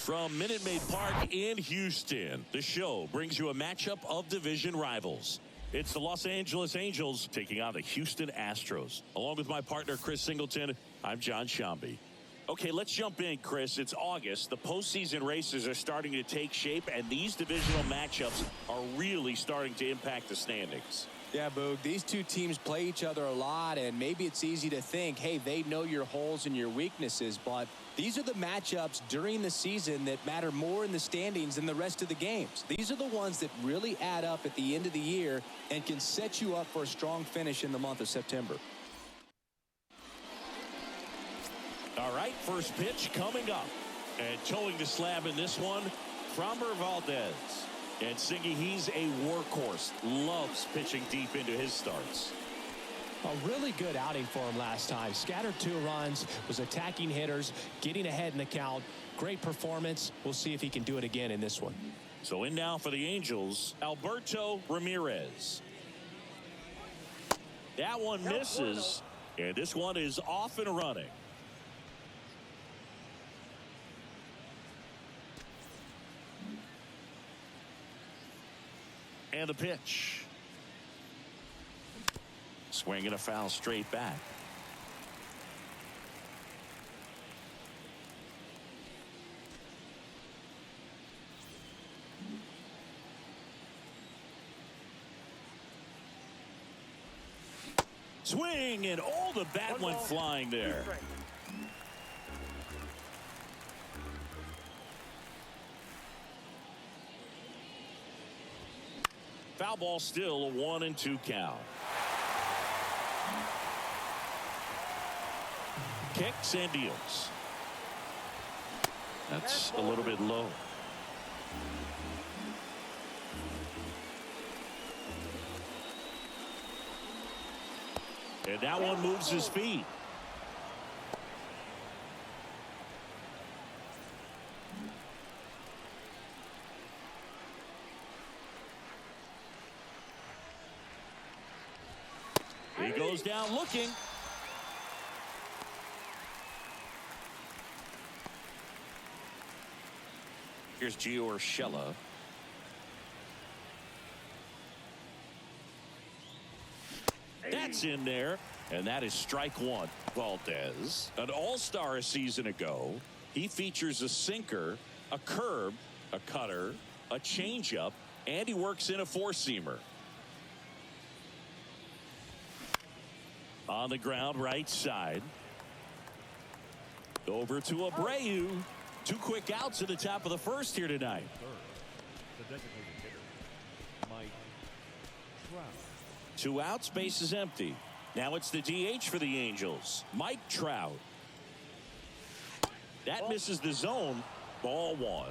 From Minute Maid Park in Houston, the show brings you a matchup of division rivals. It's the Los Angeles Angels taking on the Houston Astros. Along with my partner, Chris Singleton, I'm John Shambi. Okay, let's jump in, Chris. It's August. The postseason races are starting to take shape, and these divisional matchups are really starting to impact the standings. Yeah, Boog, these two teams play each other a lot, and maybe it's easy to think, hey, they know your holes and your weaknesses, but these are the matchups during the season that matter more in the standings than the rest of the games. These are the ones that really add up at the end of the year and can set you up for a strong finish in the month of September. All right, first pitch coming up. And towing the slab in this one, Framber Valdez. And Singy, he's a workhorse. Loves pitching deep into his starts. A really good outing for him last time. Scattered 2 runs, was attacking hitters, getting ahead in the count. Great performance. We'll see if he can do it again in this one. So in now for the Angels, Alberto Ramirez. That one misses, and this one is off and running. And the pitch. Swinging a foul straight back. Swing, and all the bat went flying there. Foul ball, still a 1-2 count. Kicks and deals. That's a little bit low. And that one moves his feet. He goes down looking. Here's Gio Urshela. That's in there, and that is strike 1. Valdez, an all-star a season ago. He features a sinker, a curve, a cutter, a changeup, and he works in a 4-seamer. On the ground, right side. Over to Abreu. 2 quick outs at the top of the first here tonight. The designated hitter, Mike Trout. 2 outs, base is empty. Now it's the DH for the Angels, Mike Trout. That misses the zone. Ball 1.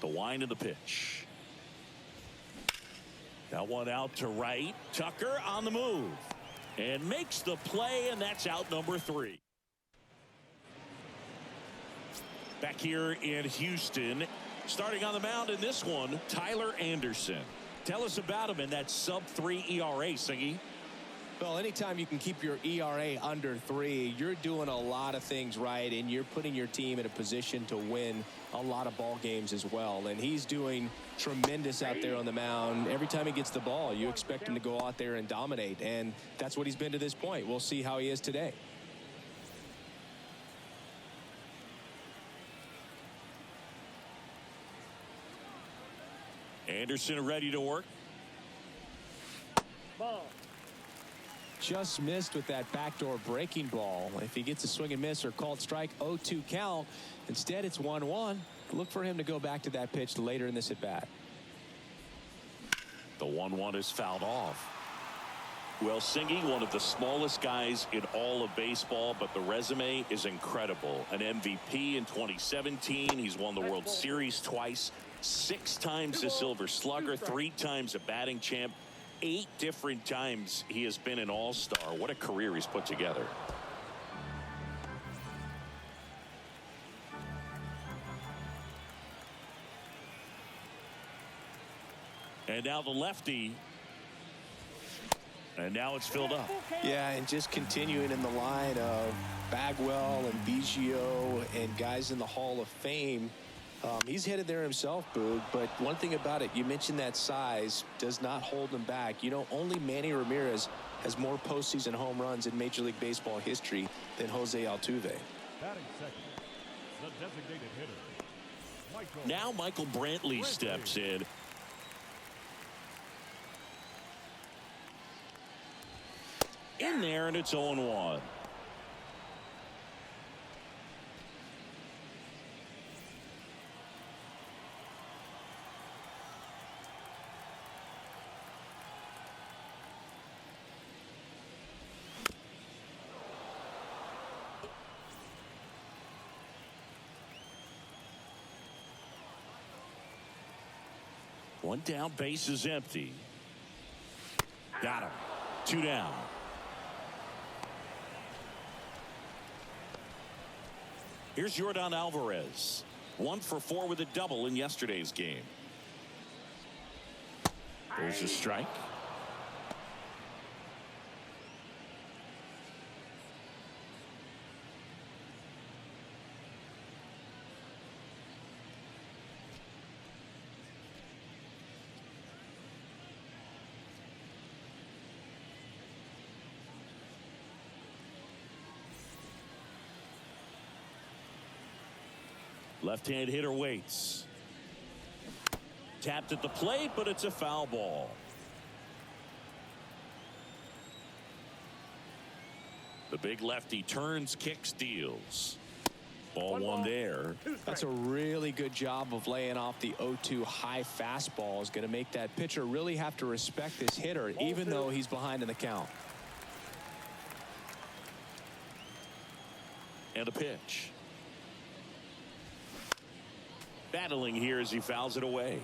The wind of the pitch. That one out to right. Tucker on the move. And makes the play, and that's out number 3. Back here in Houston. Starting on the mound in this one, Tyler Anderson. Tell us about him in that sub-3 ERA, Singy. Well, anytime you can keep your ERA under 3, you're doing a lot of things right, and you're putting your team in a position to win a lot of ball games as well. And he's doing tremendous out there on the mound. Every time he gets the ball, you expect him to go out there and dominate, and that's what he's been to this point. We'll see how he is today. Anderson ready to work. Ball. Just missed with that backdoor breaking ball. If he gets a swing and miss or called strike, 0-2 count. Instead, it's 1-1. Look for him to go back to that pitch later in this at bat. The 1-1 is fouled off. Well, Singy, one of the smallest guys in all of baseball, but the resume is incredible. An MVP in 2017. He's won the World Series twice, 6 times a Silver Slugger, 3 times a batting champ. 8 different times he has been an all-star. What a career he's put together. And And now the lefty. And now it's filled up. Yeah, and just continuing in the line of Bagwell and Biggio and guys in the Hall of Fame. He's headed there himself, Boog. But one thing about it, you mentioned that size does not hold him back. You know, only Manny Ramirez has more postseason home runs in Major League Baseball history than Jose Altuve. Batting second, the designated hitter, Michael. Now Michael Brantley steps in. In there, and it's 0-1. One down, base is empty. Got him. 2 down. Here's Yordan Alvarez. 1 for 4 with a double in yesterday's game. There's a strike. Left-hand hitter waits. Tapped at the plate, but it's a foul ball. The big lefty turns, kicks, deals. Ball one there. That's a really good job of laying off the 0-2 high fastball. Is going to make that pitcher really have to respect this hitter, even though he's behind in the count. And a pitch. Battling here as he fouls it away.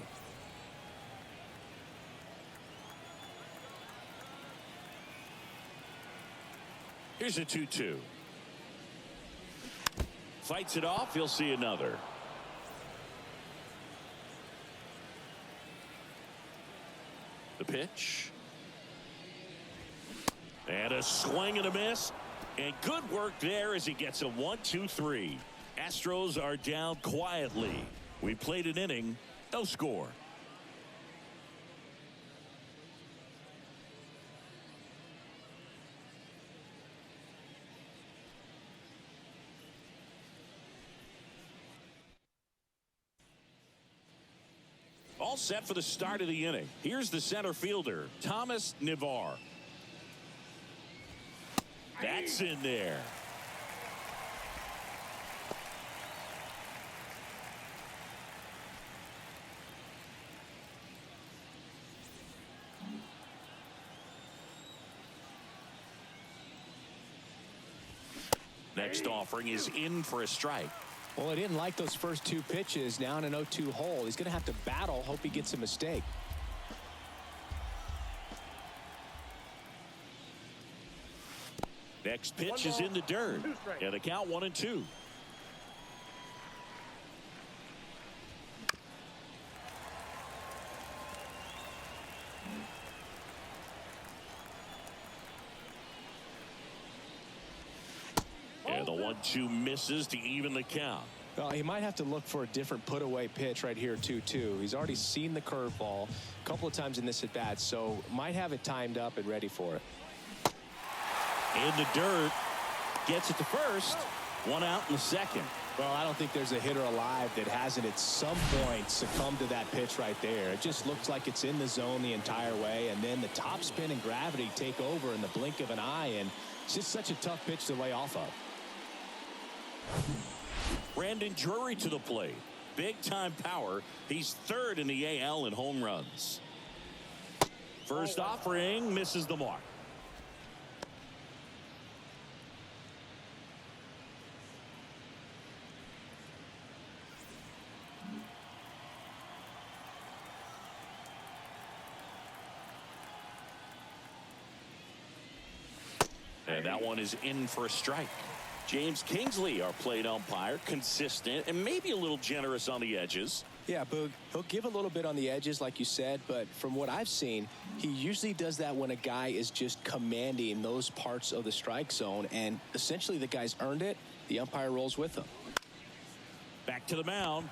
Here's a 2-2. Fights it off. He'll see another. The pitch. And a swing and a miss. And good work there as he gets a 1-2-3. Astros are down quietly. We played an inning, no score. All set for the start of the inning. Here's the center fielder, Thomas Navar. That's in there. Next offering is in for a strike. Well, he didn't like those first 2 pitches. Now in an 0-2 hole. He's going to have to battle. Hope he gets a mistake. Next pitch is in the dirt. And the count 1-2. And the 1-2 misses to even the count. Well, he might have to look for a different put-away pitch right here, 2-2. He's already seen the curveball a couple of times in this at-bat, so might have it timed up and ready for it. In the dirt. Gets it to first. 1 out in the second. Well, I don't think there's a hitter alive that hasn't at some point succumbed to that pitch right there. It just looks like it's in the zone the entire way, and then the top spin and gravity take over in the blink of an eye, and it's just such a tough pitch to lay off of. Brandon Drury to the plate. Big time power. He's 3rd in the AL in home runs. First offering misses the mark. And that one is in for a strike. James Kingsley, our plate umpire, consistent and maybe a little generous on the edges. Yeah, Boog, he'll give a little bit on the edges, like you said, but from what I've seen, he usually does that when a guy is just commanding those parts of the strike zone, and essentially the guy's earned it. The umpire rolls with him. Back to the mound.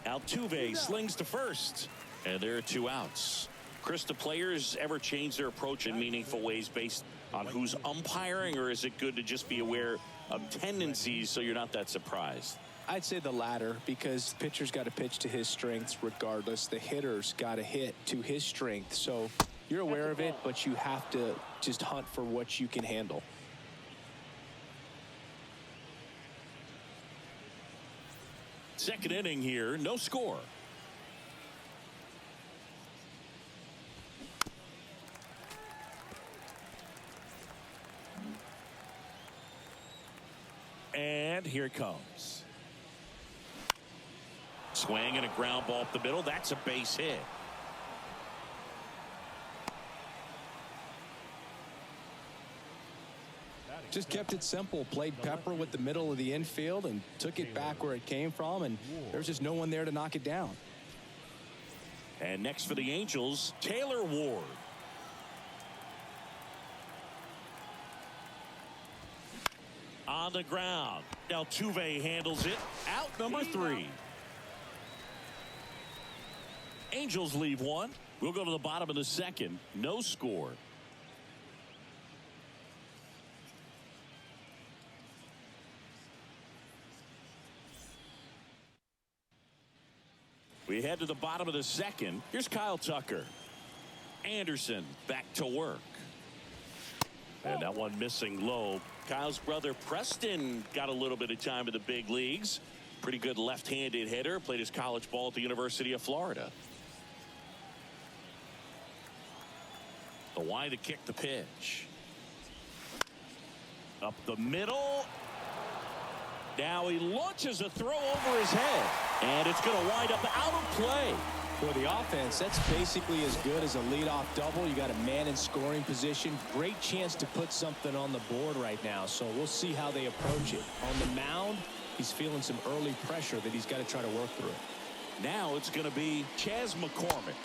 Altuve slings to first, and there are 2 outs. Chris, do players ever change their approach in meaningful ways based on who's umpiring, or is it good to just be aware of tendencies so you're not that surprised? I'd say the latter, because the pitcher's got to pitch to his strengths regardless. The hitter's got to hit to his strength. So you're aware of it, but you have to just hunt for what you can handle. Second inning here, no score. And here it comes. Swing and a ground ball up the middle. That's a base hit. Just kept it simple. Played pepper with the middle of the infield and took it back where it came from, and there's just no one there to knock it down. And next for the Angels, Taylor Ward. On the ground. Altuve handles it. Out number 3. Angels leave 1. We'll go to the bottom of the second. No score. We head to the bottom of the second. Here's Kyle Tucker. Anderson back to work. And that one missing low. Kyle's brother Preston got a little bit of time in the big leagues. Pretty good left-handed hitter. Played his college ball at the University of Florida. The wide to kick the pitch. Up the middle. Now he launches a throw over his head. And it's going to wind up out of play. For the offense, that's basically as good as a leadoff double. You got a man in scoring position. Great chance to put something on the board right now. So we'll see how they approach it. On the mound, he's feeling some early pressure that he's got to try to work through. Now it's going to be Chas McCormick.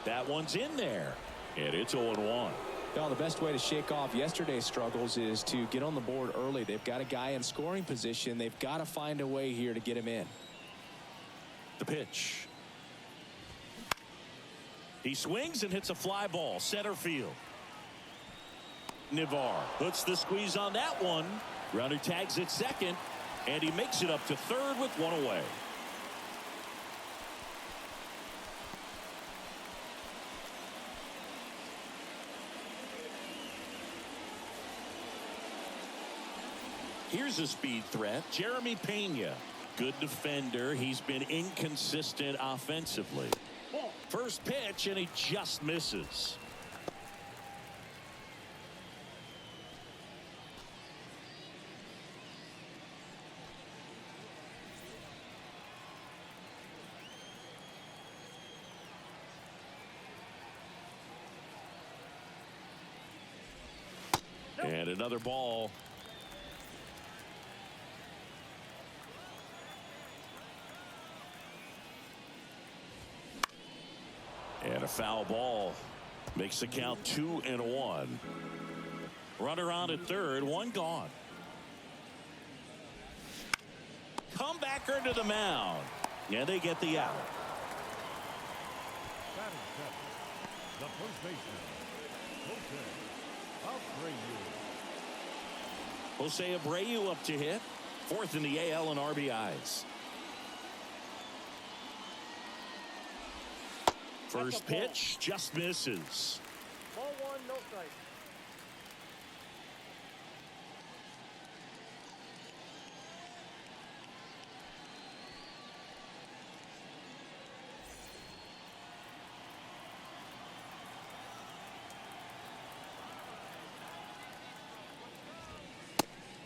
That one's in there. And it's 0-1. Well, the best way to shake off yesterday's struggles is to get on the board early. They've got a guy in scoring position. They've got to find a way here to get him in. The pitch. He swings and hits a fly ball. Center field. Navar puts the squeeze on that one. Runner tags at second. And he makes it up to third with 1 away. Here's a speed threat. Jeremy Pena. Good defender. He's been inconsistent offensively. First pitch, and he just misses. And another ball. And a foul ball makes the count 2-1. Runner on at third, 1 gone. Comebacker to the mound. And they get the out. Batting seventh, the first baseman, Jose Abreu. Jose Abreu up to hit. 4th in the AL in RBIs. First pitch just misses. Ball 1, no strike.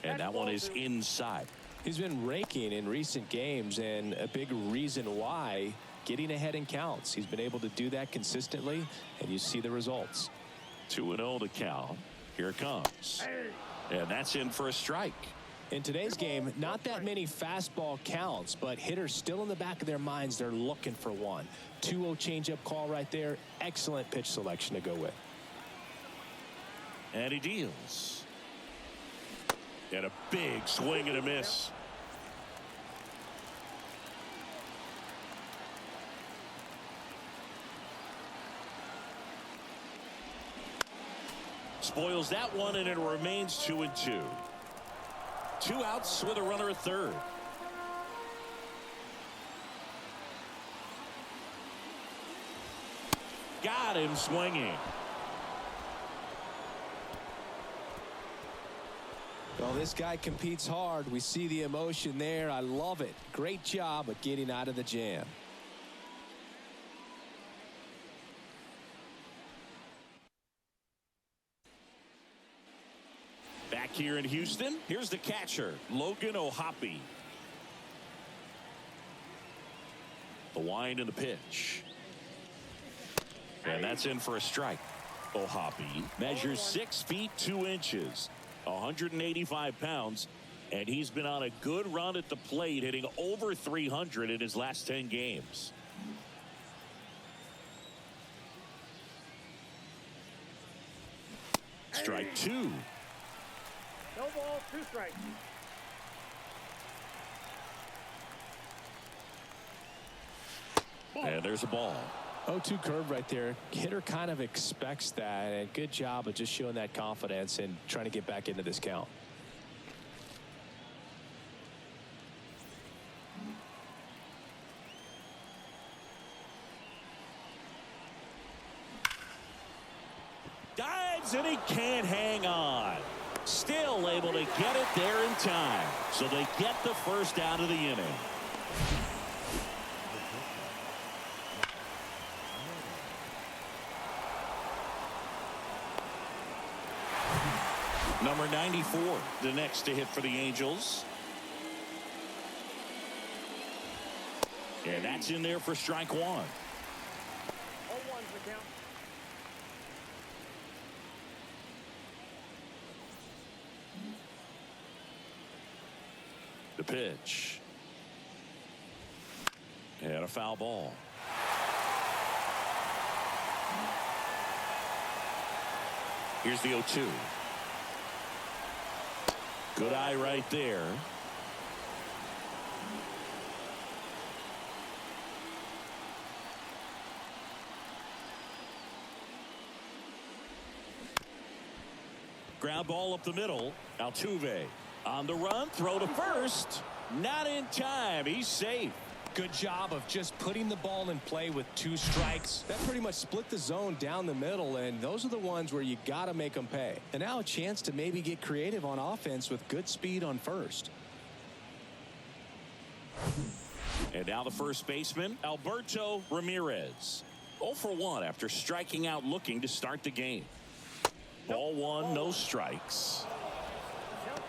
And that one is inside. He's been raking in recent games, and a big reason why, getting ahead in counts. He's been able to do that consistently, and you see the results. 2-0 to count. Here it comes. And that's in for a strike. In today's game, not that many fastball counts, but hitters still in the back of their minds, they're looking for one. 2-0 changeup call right there. Excellent pitch selection to go with. And he deals. And a big swing and a miss. Spoils that one, and it remains 2-2. 2 outs with a runner at third. Got him swinging. Well, this guy competes hard. We see the emotion there. I love it. Great job of getting out of the jam. Back here in Houston, here's the catcher, Logan O'Hoppe. The wind and the pitch. And that's in for a strike. O'Hoppe measures 6 feet 2 inches, 185 pounds, and he's been on a good run at the plate, hitting over 300 in his last 10 games. Strike 2. No ball, 2 strikes. And there's a ball. 0-2 curve right there. Hitter kind of expects that, and good job of just showing that confidence and trying to get back into this count. Dives, and he can't hang on. Still able to get it there in time. So they get the first out of the inning. Number 94, the next to hit for the Angels. And that's in there for strike 1. 0-1's the count. The pitch. And a foul ball. Here's the 0-2. Good eye right there. Ground ball up the middle. Altuve on the run. Throw to first. Not in time. He's safe. Good job of just putting the ball in play with 2 strikes. That pretty much split the zone down the middle, and those are the ones where you got to make them pay. And now a chance to maybe get creative on offense with good speed on first. And now the first baseman, Alberto Ramirez. 0 for 1 after striking out looking to start the game. Ball 1, no strikes. Count 1-0.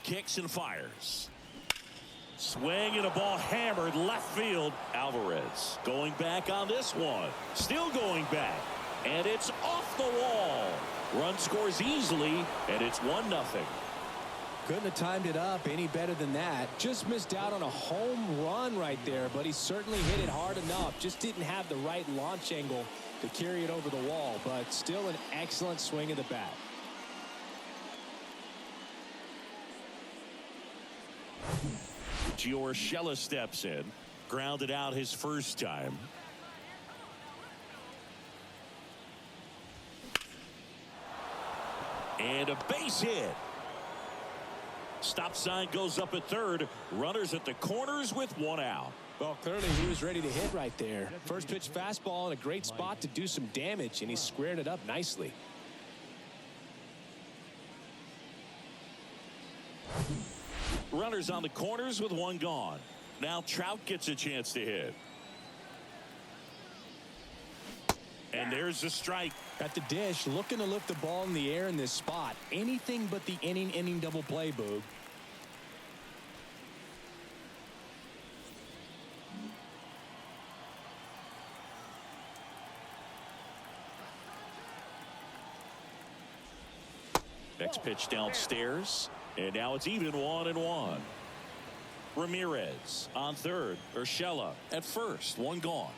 Kicks and fires. Swing and a ball hammered left field. Alvarez going back on this one. Still going back. And it's off the wall. Run scores easily, and it's 1-0. Couldn't have timed it up any better than that. Just missed out on a home run right there, but he certainly hit it hard enough. Just didn't have the right launch angle to carry it over the wall, but still an excellent swing of the bat. Urshela steps in. Grounded out his first time. And a base hit. Stop sign goes up at third. Runners at the corners with 1 out. Well, clearly he was ready to hit right there. First pitch fastball in a great spot to do some damage, and he squared it up nicely. Runners on the corners with 1 gone. Now Trout gets a chance to hit. And there's the strike. At the dish, looking to lift the ball in the air in this spot. Anything but the inning double play, Boog. Next pitch downstairs. And now it's even 1-1. Ramirez on third. Urshela at first. One gone.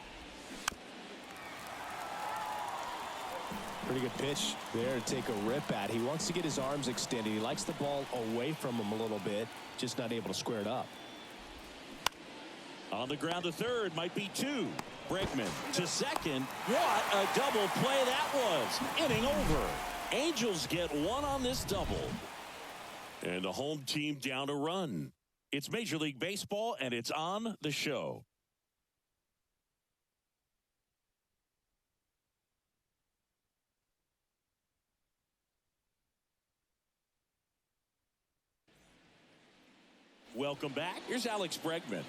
Pretty good pitch there to take a rip at. He wants to get his arms extended. He likes the ball away from him a little bit. Just not able to square it up. On the ground to third. Might be two. Bregman to second. What a double play that was. Inning over. Angels get one on this double. And the home team down a run. It's Major League Baseball, and it's on the show. Welcome back. Here's Alex Bregman.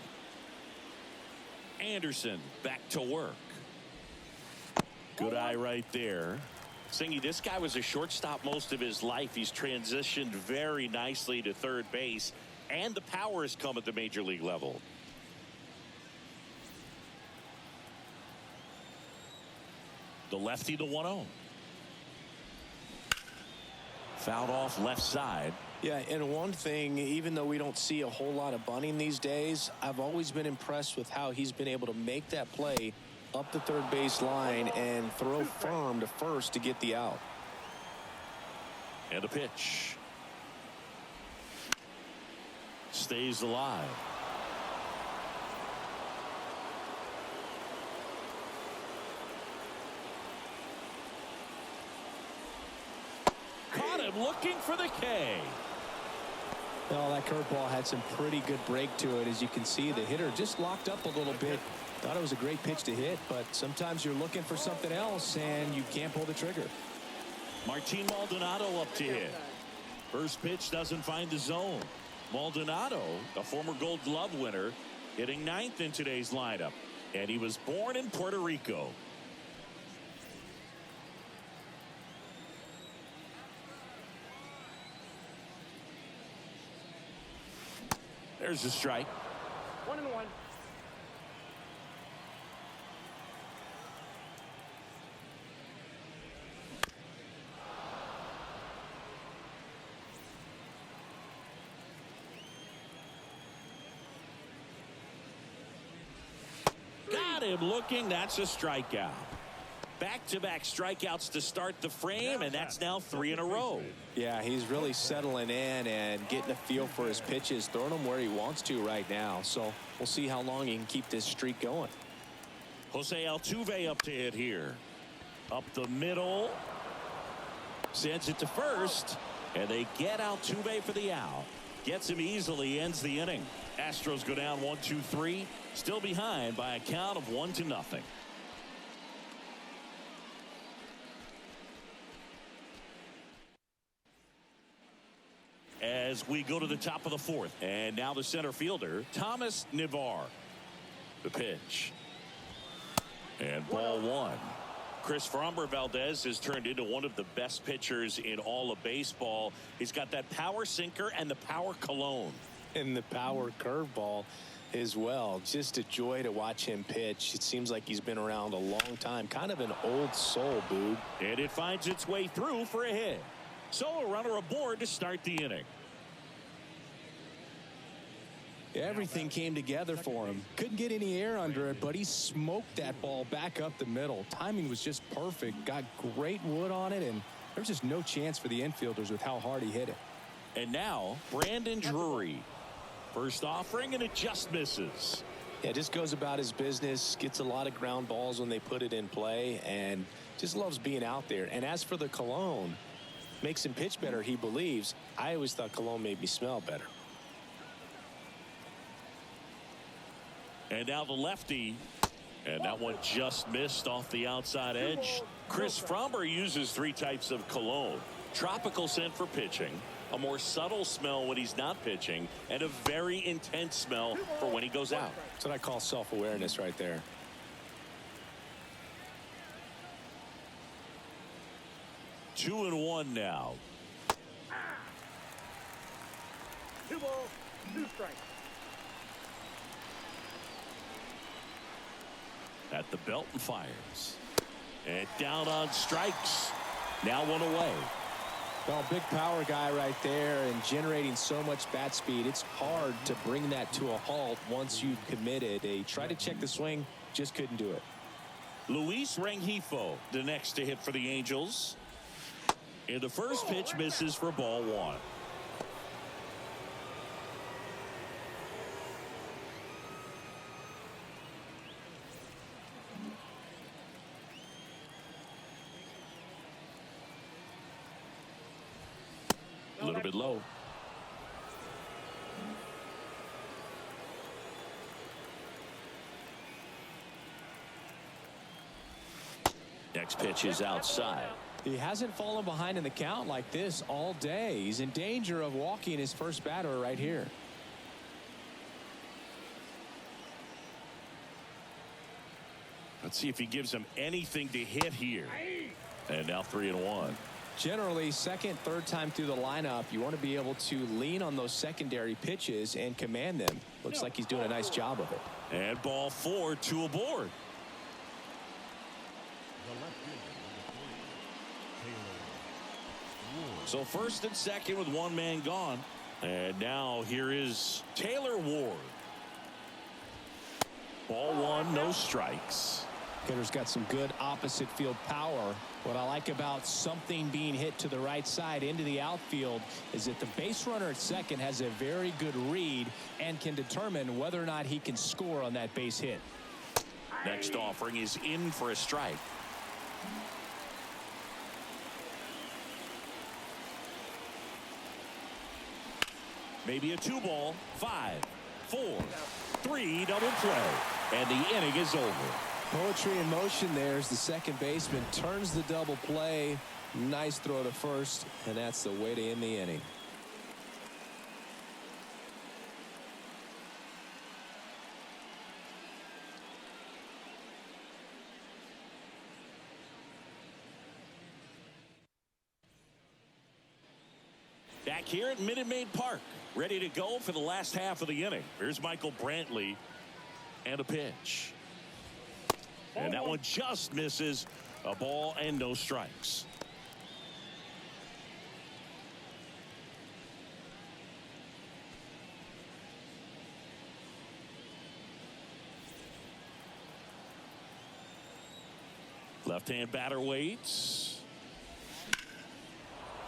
Anderson back to work. Good eye right there. Singy, this guy was a shortstop most of his life. He's transitioned very nicely to third base, and the power has come at the major league level. The lefty, the 1-0. Fouled off left side. Yeah, and one thing, even though we don't see a whole lot of bunting these days, I've always been impressed with how he's been able to make that play up the third base line and throw firm to first to get the out. And a pitch. Stays alive. Caught him looking for the K. Well, that curveball had some pretty good break to it. As you can see, the hitter just locked up a little bit. Thought it was a great pitch to hit, but sometimes you're looking for something else and you can't pull the trigger. Martin Maldonado up to hit. First pitch doesn't find the zone. Maldonado, a former Gold Glove winner, hitting ninth in today's lineup. And he was born in Puerto Rico. There's a strike. 1-1. Got him looking. That's a strikeout. Back-to-back strikeouts to start the frame, and that's now 3 in a row. Yeah, he's really settling in and getting a feel for his pitches, throwing them where he wants to right now. So we'll see how long he can keep this streak going. Jose Altuve up to hit here. Up the middle. Sends it to first, and they get Altuve for the out. Gets him easily, ends the inning. Astros go down 1-2-3, still behind by a count of 1-0. As we go to the top of the fourth, and now the center fielder, Thomas Navar. The pitch. And ball one. Chris Framber Valdez has turned into one of the best pitchers in all of baseball. He's got that power sinker and the power cologne. And the power curveball as well. Just a joy to watch him pitch. It seems like he's been around a long time. Kind of an old soul, Boog. And it finds its way through for a hit. So a runner aboard to start the inning. Everything came together for him. Couldn't get any air under it, but he smoked that ball back up the middle. Timing was just perfect. Got great wood on it, and there's just no chance for the infielders with how hard he hit it. And now, Brandon Drury. First offering, and it just misses. Yeah, just goes about his business, gets a lot of ground balls when they put it in play, and just loves being out there. And as for the cologne, makes him pitch better, he believes. I always thought cologne made me smell better. And now the lefty, and that one just missed off the outside edge. Chris Framber uses 3 types of cologne. Tropical scent for pitching, a more subtle smell when he's not pitching, and a very intense smell for when he goes out. That's what I call self-awareness right there. Two and one now. 2 balls, 2 strikes. At the belt and fires. And down on strikes. Now one away. Well, big power guy right there and generating so much bat speed. It's hard to bring that to a halt once you've committed. They tried to check the swing, just couldn't do it. Luis Rengifo, the next to hit for the Angels. And the first pitch misses for ball one. A little bit low. Next pitch is outside. He hasn't fallen behind in the count like this all day. He's in danger of walking his first batter right here. Let's see if he gives him anything to hit here. And now 3-1. Generally, second, third time through the lineup, you want to be able to lean on those secondary pitches and command them. Looks like he's doing a nice job of it. And ball four, two aboard. So first and second with one man gone. And now here is Taylor Ward. Ball one, no strikes. Hitter's got some good opposite field power. What I like about something being hit to the right side into the outfield is that the base runner at second has a very good read and can determine whether or not he can score on that base hit. Next offering is in for a strike. Maybe a 2-ball, 5, 4, 3 double play. And the inning is over. Poetry in motion there as the second baseman turns the double play. Nice throw to first, and that's the way to end the inning. Back here at Minute Maid Park, ready to go for the last half of the inning. Here's Michael Brantley and a pitch. And that one just misses. A ball and no strikes. Left-hand batter waits.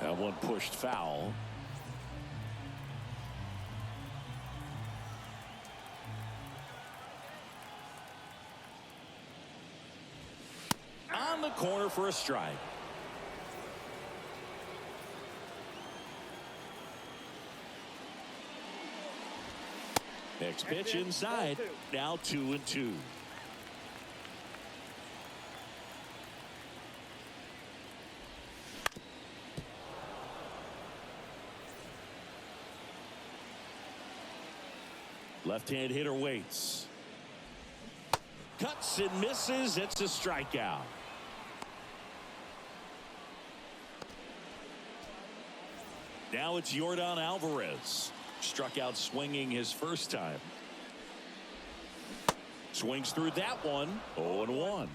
That one pushed foul. On the corner for a strike. Next pitch inside. Now 2-2. Left-hand hitter waits. Cuts and misses. It's a strikeout. Now it's Yordan Alvarez. Struck out swinging his first time. Swings through that one. 0-1.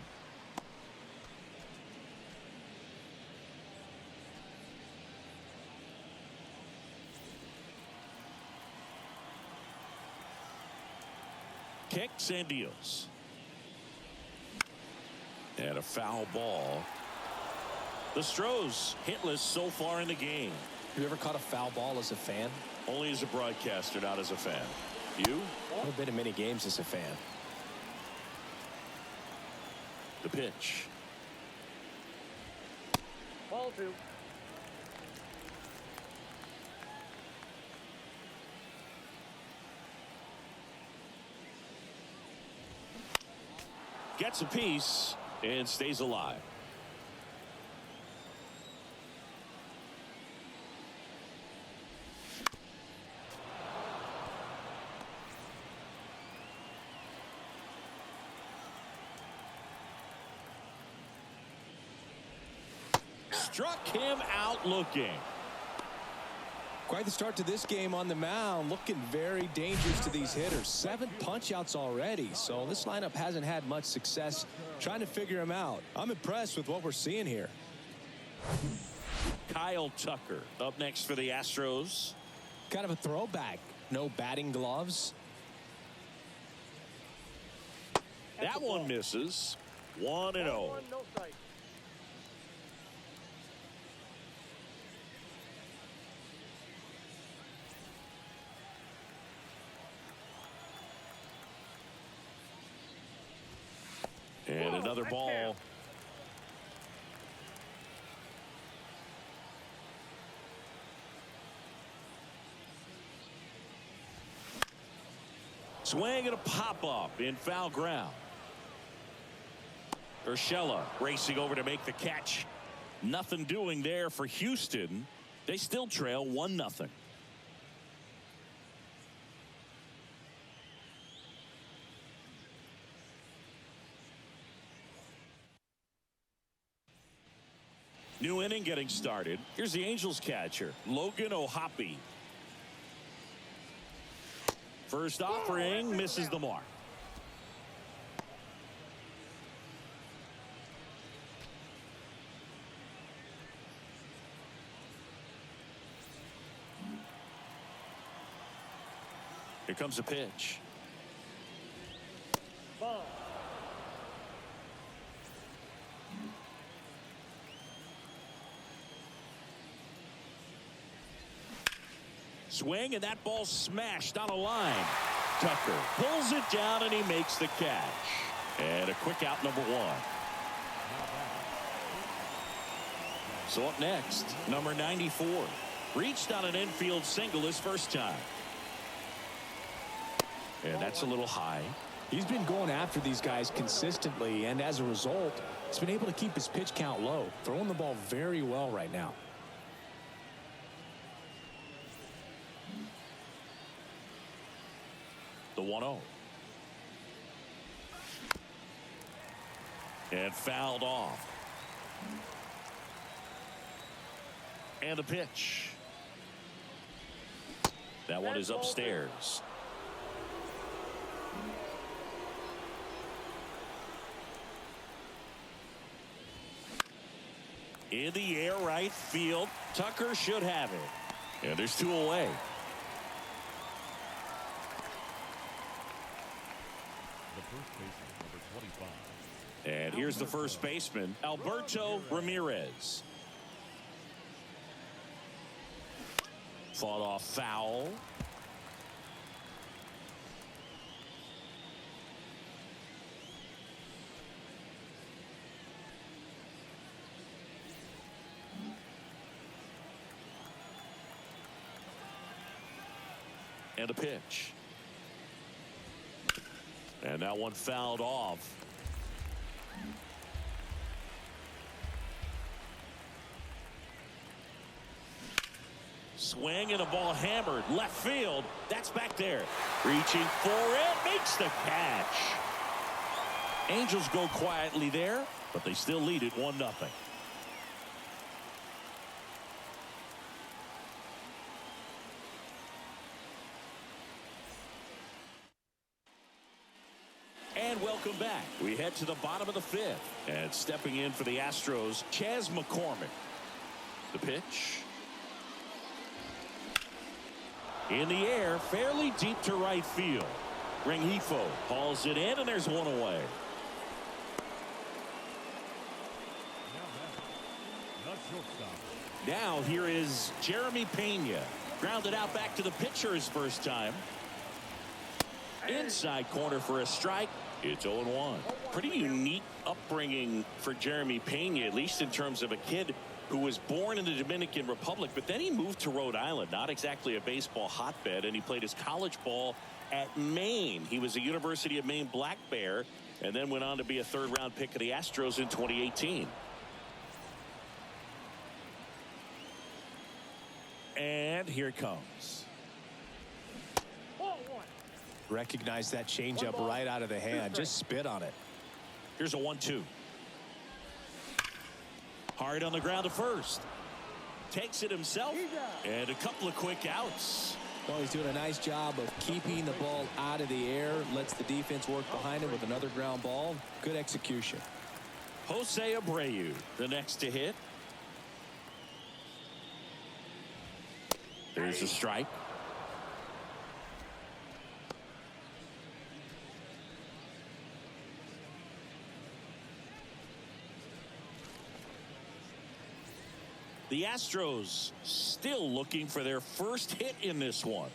Kicks and deals. And a foul ball. The Stros hitless so far in the game. Have you ever caught a foul ball as a fan? Only as a broadcaster, not as a fan. You? I've been in many games as a fan. The pitch. Ball two. Gets a piece and stays alive. Struck him out looking. Quite the start to this game on the mound. Looking very dangerous to these hitters. 7 punch-outs already. So this lineup hasn't had much success trying to figure him out. I'm impressed with what we're seeing here. Kyle Tucker up next for the Astros. Kind of a throwback. No batting gloves. That one misses. 1-0. No strike. And another ball. Swing and a pop-up in foul ground. Urshela racing over to make the catch. Nothing doing there for Houston. They still trail 1-0. New inning getting started. Here's the Angels catcher, Logan O'Hoppe. First offering misses the mark. Here comes a pitch. Ball. Swing, and that ball smashed on a line. Tucker pulls it down, and he makes the catch. And a quick out, number 1. So up next, number 94. Reached on an infield single his first time. And that's a little high. He's been going after these guys consistently, and as a result, he's been able to keep his pitch count low, throwing the ball very well right now. The 1-0. And fouled off. And the pitch. That one is upstairs. In the air, right field. Tucker should have it. And there's 2 away. The first baseman, number 25. And here's the first baseman, Alberto Ramirez. Fought off foul. And a pitch. And that one fouled off. Swing and a ball hammered left field. That's back there. Reaching for it. Makes the catch. Angels go quietly there, but they still lead it 1-0. And welcome back. We head to the bottom of the 5th. And stepping in for the Astros, Chas McCormick. The pitch. In the air, fairly deep to right field. Rengifo hauls it in, and there's 1 away. Now here is Jeremy Pena. Grounded out back to the pitcher his first time. Inside corner for a strike. It's 0-1. Pretty unique upbringing for Jeremy Pena, at least in terms of a kid who was born in the Dominican Republic, but then he moved to Rhode Island, not exactly a baseball hotbed, and he played his college ball at Maine. He was a University of Maine Black Bear, and then went on to be a 3rd-round pick of the Astros in 2018. And here it comes. Ball 1. Recognize that changeup right out of the hand. Just spit on it. Here's a 1-2. Hard on the ground to first. Takes it himself. And a couple of quick outs. Well, he's doing a nice job of keeping the ball out of the air. Lets the defense work behind him with another ground ball. Good execution. Jose Abreu, the next to hit. There's a strike. The Astros still looking for their first hit in this one.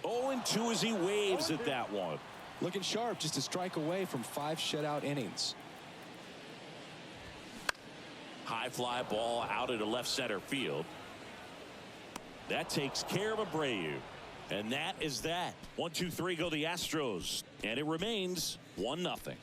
0-2 as he waves at that one. Looking sharp, just a strike away from 5 shutout innings. High fly ball out into left center field. That takes care of Abreu. And that is that. 1-2-3 go the Astros. And it remains 1-0.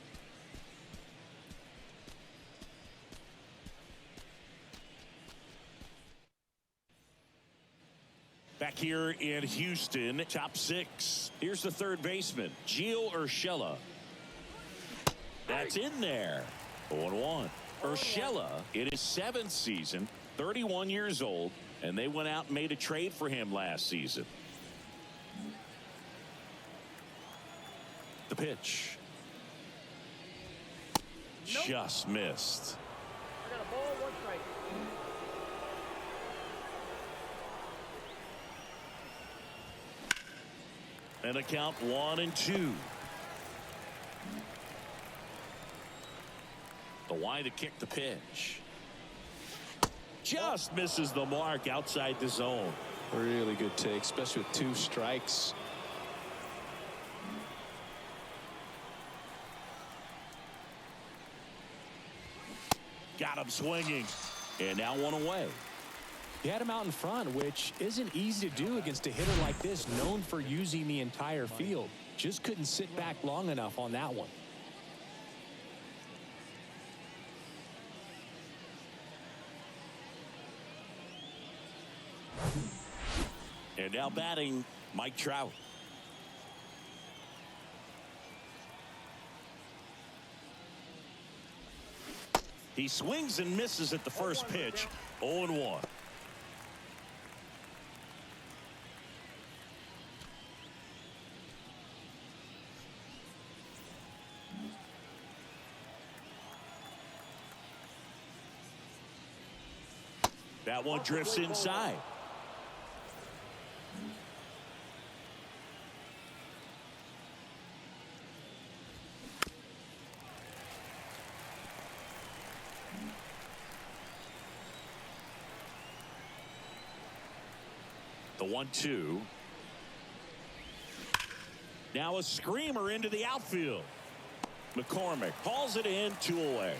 Back here in Houston, top 6. Here's the third baseman, Gio Urshela. That's in there. 0-1. Urshela in his 7th season, 31 years old, and they went out and made a trade for him last season. The pitch. Just missed. I got a ball, 1 strike. And a count 1-2. The line to kick the pitch. Just misses the mark outside the zone. Really good take, especially with 2 strikes. Got him swinging. And now 1 away. He had him out in front, which isn't easy to do against a hitter like this, known for using the entire field. Just couldn't sit back long enough on that one. And now batting, Mike Trout. He swings and misses at the first pitch. 0-1. That one drifts inside. The 1-2. Now a screamer into the outfield. McCormick hauls it in, 2 away.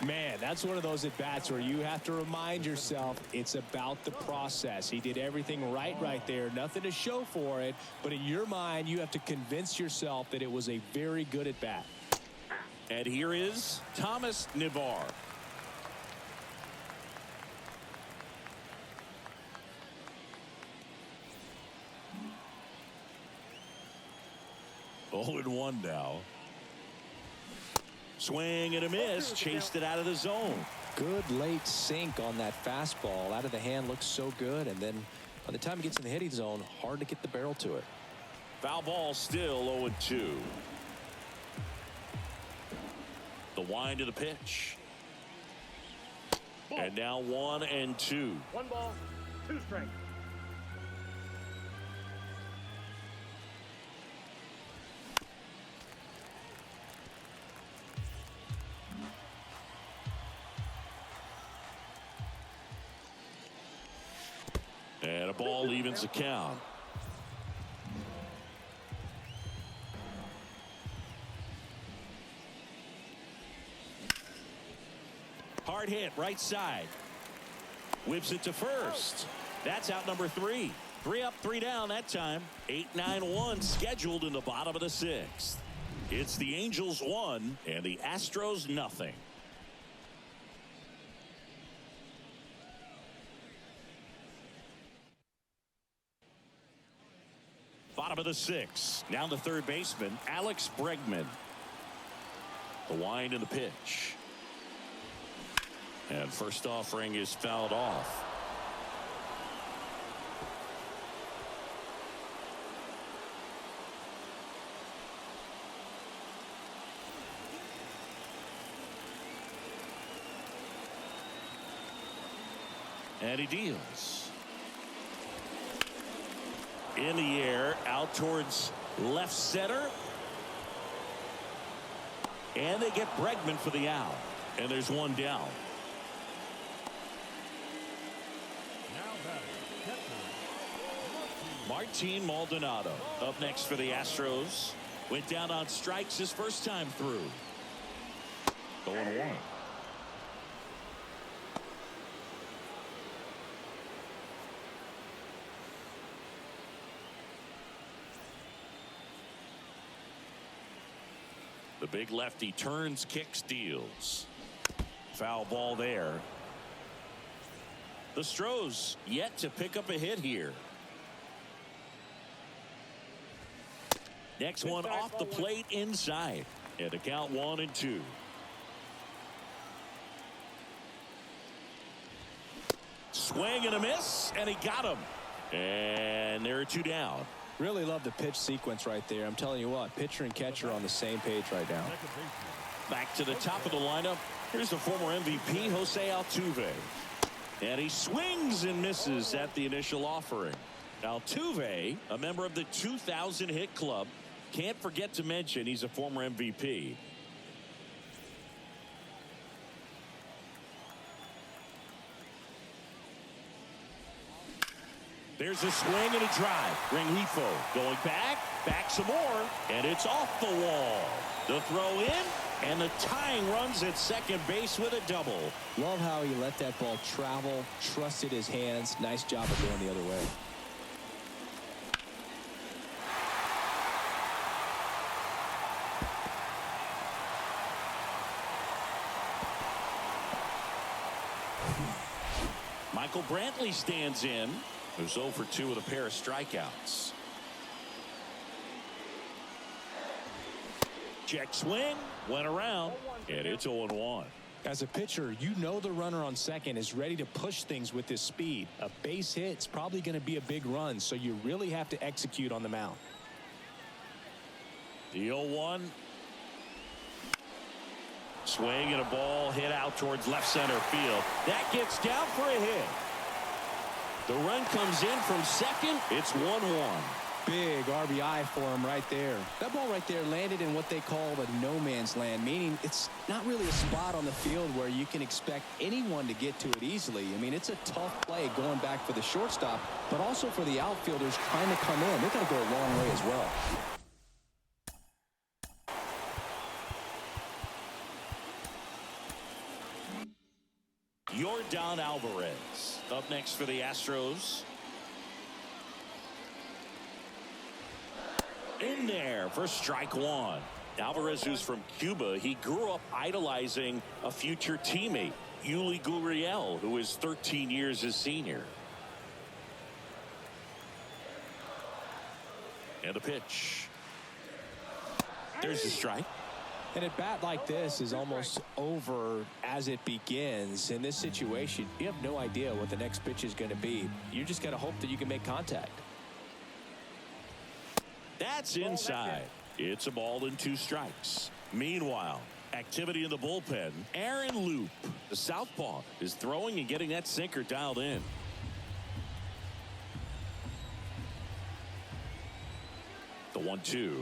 Man, that's one of those at-bats where you have to remind yourself it's about the process. He did everything right there. Nothing to show for it. But in your mind, you have to convince yourself that it was a very good at-bat. And here is Thomas Navar. Oh, and 1 now. Swing and a miss. Chased it out of the zone. Good late sink on that fastball. Out of the hand looks so good. And then by the time it gets in the hitting zone, hard to get the barrel to it. Foul ball still 0-2. The wind of the pitch. Ball. And now 1-2. 1 ball, 2 strikes. And a ball evens the count. Hard hit right side. Whips it to first. That's out number 3. 3 up, 3 down that time. 8-9-1 scheduled in the bottom of the 6th. It's the Angels 1 and the Astros nothing. Bottom of the 6th. Now the third baseman, Alex Bregman. The wind and the pitch. And first offering is fouled off. And he deals. In the air, out towards left center. And they get Bregman for the out. And there's one down. Now batting, catcher, Martin Maldonado up next for the Astros. Went down on strikes his first time through. 0-1. The big lefty turns, kicks, deals. Foul ball there. The Stros yet to pick up a hit here. Next one off the plate inside. And to count 1-2. Swing and a miss, and he got him. And there are two down. Really love the pitch sequence right there. I'm telling you what, pitcher and catcher on the same page right now. second baseman, Back to the top of the lineup. Here's the former MVP, Jose Altuve. And he swings and misses at the initial offering. Altuve, a member of the 2,000 hit club. Can't forget to mention he's a former MVP. There's a swing and a drive. Rengifo going back some more, and it's off the wall. The throw in, and the tying runs at second base with a double. Love how he let that ball travel, trusted his hands. Nice job of going the other way. Michael Brantley stands in. Who's 0 for 2 with a pair of strikeouts. Check swing, went around, and it's 0-1. As a pitcher, you know the runner on second is ready to push things with his speed. A base hit's probably going to be a big run, so you really have to execute on the mound. The 0-1. Swing and a ball hit out towards left center field. That gets down for a hit. The run comes in from second. It's 1-1. Big RBI for him right there. That ball right there landed in what they call the no man's land, meaning it's not really a spot on the field where you can expect anyone to get to it easily. I mean, it's a tough play going back for the shortstop, but also for the outfielders trying to come in. They got to go a long way as well. Yordan Alvarez up next for the Astros. In there for strike one. Alvarez, who's from Cuba, he grew up idolizing a future teammate, Yuli Gurriel, who is 13 years his senior. And the pitch. There's the strike. And a bat like this is almost over as it begins. In this situation, you have no idea what the next pitch is going to be. You just got to hope that you can make contact. That's inside. It's a ball and 2 strikes. Meanwhile, activity in the bullpen. Aaron Loop, the southpaw, is throwing and getting that sinker dialed in. The 1-2.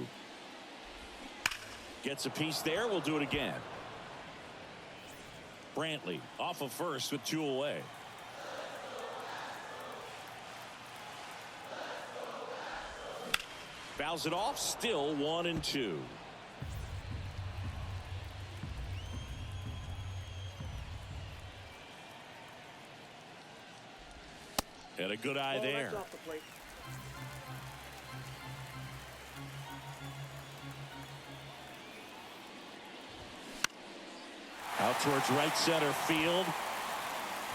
Gets a piece there. We'll do it again. Brantley off of first with 2 away. Fouls it off. Still 1-2. And a good eye there. That's off the plate. Out towards right center field.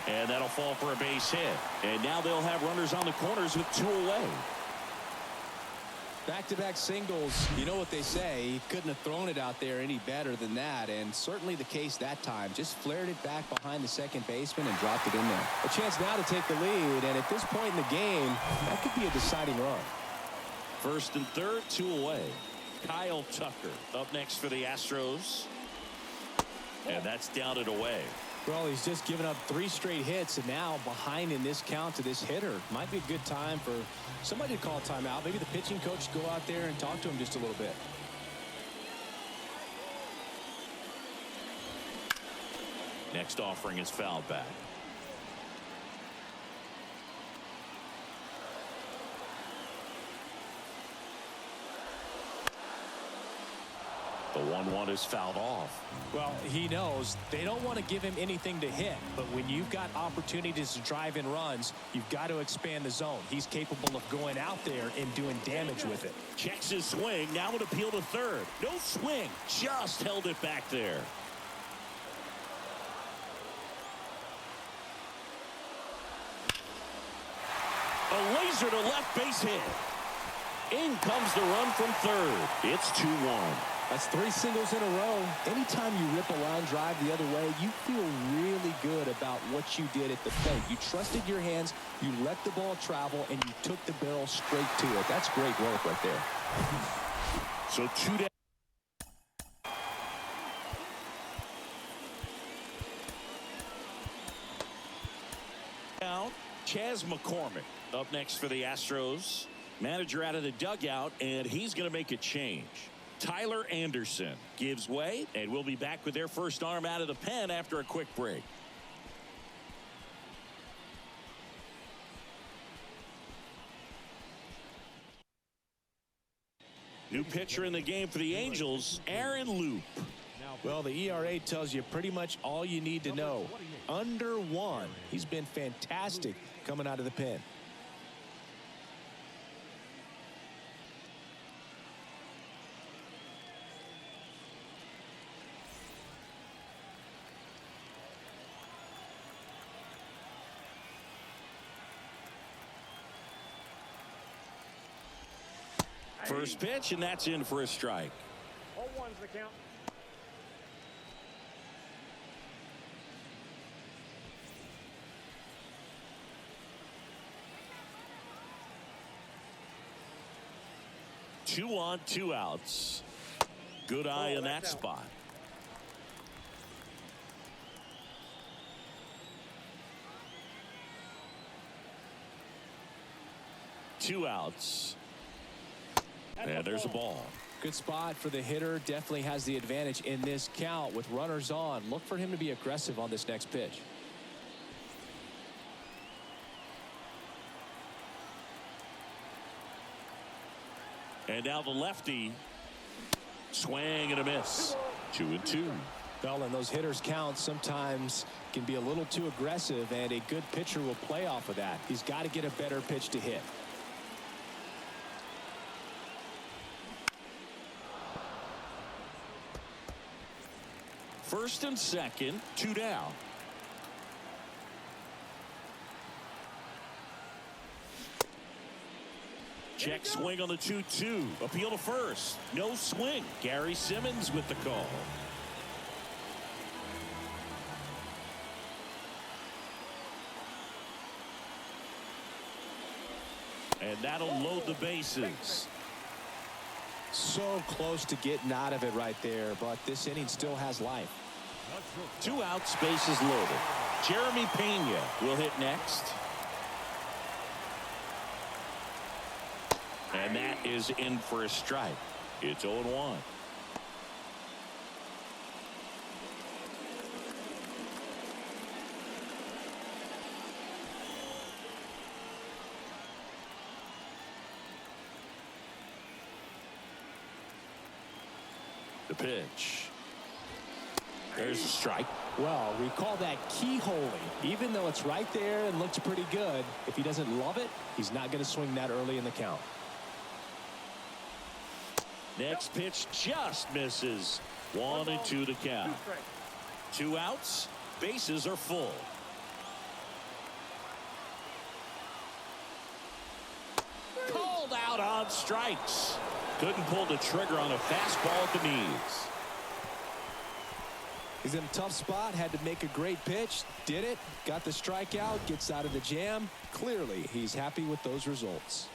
And that'll fall for a base hit. And now they'll have runners on the corners with 2 away. Back-to-back singles. You know what they say. He couldn't have thrown it out there any better than that. And certainly the case that time. Just flared it back behind the second baseman and dropped it in there. A chance now to take the lead. And at this point in the game, that could be a deciding run. First and third, 2 away. Kyle Tucker up next for the Astros. And that's down and away. Well, he's just given up 3 straight hits, and now behind in this count to this hitter. Might be a good time for somebody to call timeout. Maybe the pitching coach go out there and talk to him just a little bit. Next offering is fouled back. The 1-1 is fouled off. Well, he knows they don't want to give him anything to hit, but when you've got opportunities to drive in runs, you've got to expand the zone. He's capable of going out there and doing damage with it. Checks his swing. Now an appeal to third. No swing. Just held it back there. A laser to left base hit. In comes the run from third. It's 2-1. That's 3 singles in a row. Anytime you rip a line drive the other way, you feel really good about what you did at the plate. You trusted your hands, you let the ball travel, and you took the barrel straight to it. That's great work right there. So 2 down. Chas McCormick up next for the Astros. Manager out of the dugout, and he's going to make a change. Tyler Anderson gives way, and we'll be back with their first arm out of the pen after a quick break. New pitcher in the game for the Angels, Aaron Loop. Well, the ERA tells you pretty much all you need to know. Under 1. He's been fantastic coming out of the pen. First pitch, and that's in for a strike. 0-1's the count. Two on, 2 outs. Good eye on that spot. Two outs. And there's a ball. Good spot for the hitter. Definitely has the advantage in this count with runners on. Look for him to be aggressive on this next pitch. And now the lefty. Swing and a miss. 2-2. Well, and those hitters count sometimes can be a little too aggressive, and a good pitcher will play off of that. He's got to get a better pitch to hit. First and second, 2 down. Check swing on the 2-2. Appeal to first. No swing. Gary Simmons with the call. And that'll load the bases. So close to getting out of it right there, but this inning still has life. 2 outs, bases loaded. Jeremy Pena will hit next. And that is in for a strike. It's 0-1. The pitch. There's a strike. Well, we call that keyholing. Even though it's right there and looks pretty good, if he doesn't love it, he's not going to swing that early in the count. Next pitch just misses. 1-2 to count. 2 outs. Bases are full. Called out on strikes. Couldn't pull the trigger on a fastball at the knees. He's in a tough spot, had to make a great pitch, did it, got the strikeout, gets out of the jam. Clearly, he's happy with those results.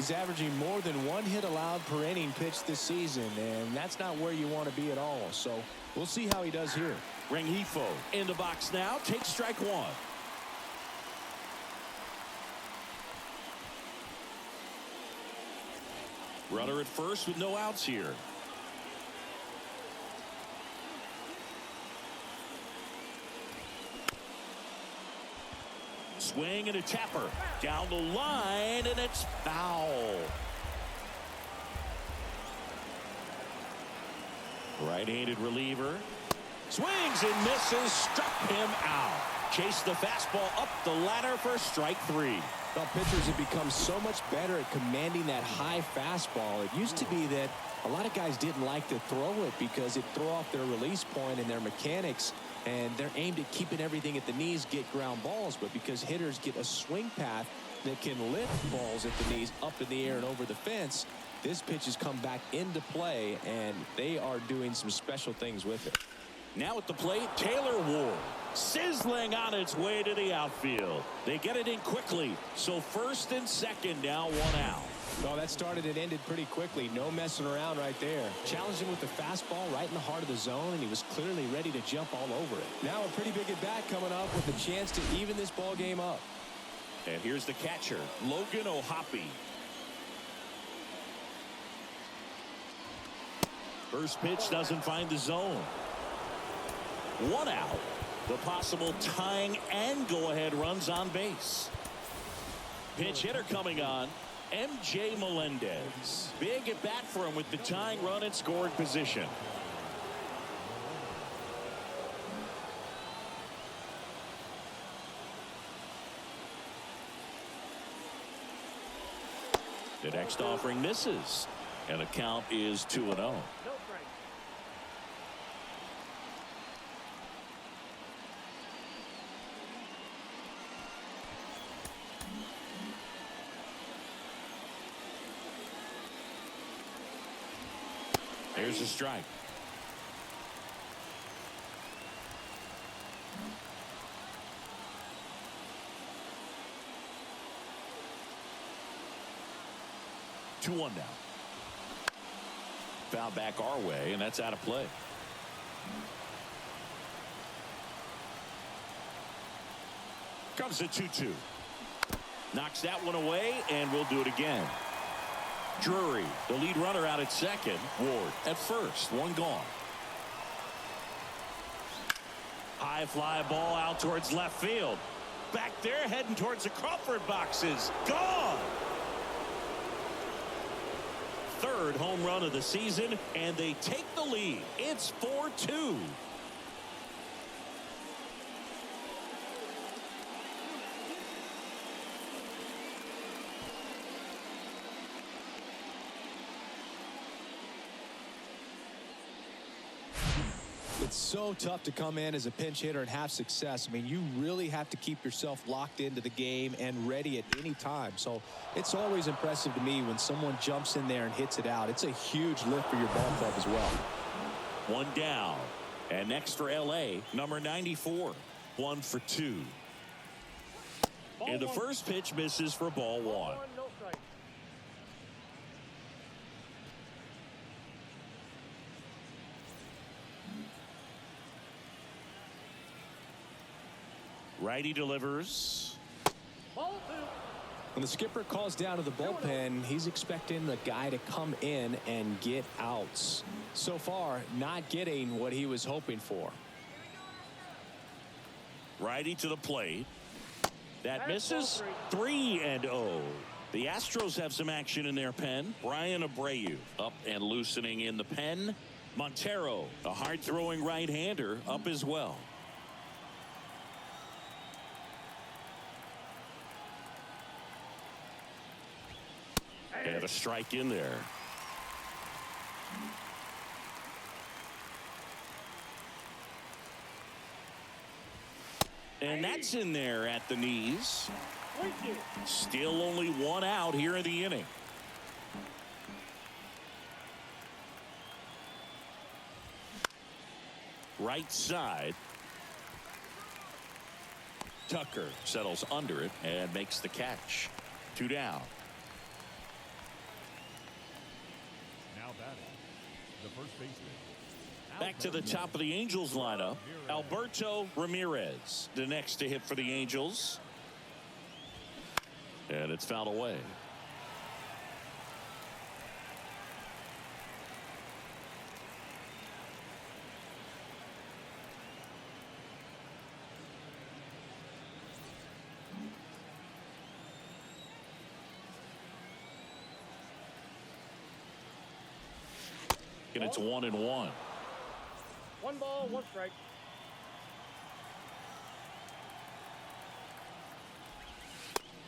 He's averaging more than 1 hit allowed per inning pitched this season, and that's not where you want to be at all. So we'll see how he does here. Rengifo in the box now. Takes strike one. Runner at first with no outs here. Swing and a tapper down the line, and it's foul. Right-handed reliever swings and misses, struck him out. Chased the fastball up the ladder for strike three. Well, pitchers have become so much better at commanding that high fastball. It used to be that a lot of guys didn't like to throw it because it threw off their release point and their mechanics, and they're aimed at keeping everything at the knees, get ground balls. But because hitters get a swing path that can lift balls at the knees up in the air and over the fence, this pitch has come back into play, and they are doing some special things with it. Now at the plate, Taylor Ward. Sizzling on its way to the outfield. They get it in quickly. So first and second now, 1 out. Well, that started and ended pretty quickly. No messing around right there. Challenged him with the fastball right in the heart of the zone, and he was clearly ready to jump all over it. Now a pretty big at bat coming up with a chance to even this ball game up. And here's the catcher, Logan O'Hoppe. First pitch doesn't find the zone. 1 out. The possible tying and go-ahead runs on base. Pinch hitter coming on, MJ Melendez. Big at bat for him with the tying run in scoring position. The next offering misses, and the count is 2-0. No strike. Here's a strike. Two one now. Foul back our way, and that's out of play. Comes the 2-2. Knocks that one away, and we'll do it again. Drury, the lead runner, out at second. Ward at first. One gone. High fly ball out towards left field. Back there heading towards the Crawford boxes. Gone. Third home run of the season, and they take the lead. It's 4-2. It's so tough to come in as a pinch hitter and have success. I mean, you really have to keep yourself locked into the game and ready at any time. So it's always impressive to me when someone jumps in there and hits it out. It's a huge lift for your ball club as well. One down. And next for LA, number 94. 1 for 2. And the first pitch misses for ball one. No strike. Righty delivers. Ball 2. When the skipper calls down to the bullpen, he's expecting the guy to come in and get outs. So far, not getting what he was hoping for. Righty to the plate. That misses. 3-0. The Astros have some action in their pen. Brian Abreu up and loosening in the pen. Montero, a hard-throwing right-hander, up as well. And a strike in there. And that's in there at the knees. Still only 1 out here in the inning. Right side. Tucker settles under it and makes the catch. 2 down. batting, the first baseman. Back to the top of the Angels lineup, Alberto Ramirez, the next to hit for the Angels. And it's fouled away. And it's 1-1. 1 ball, 1 strike.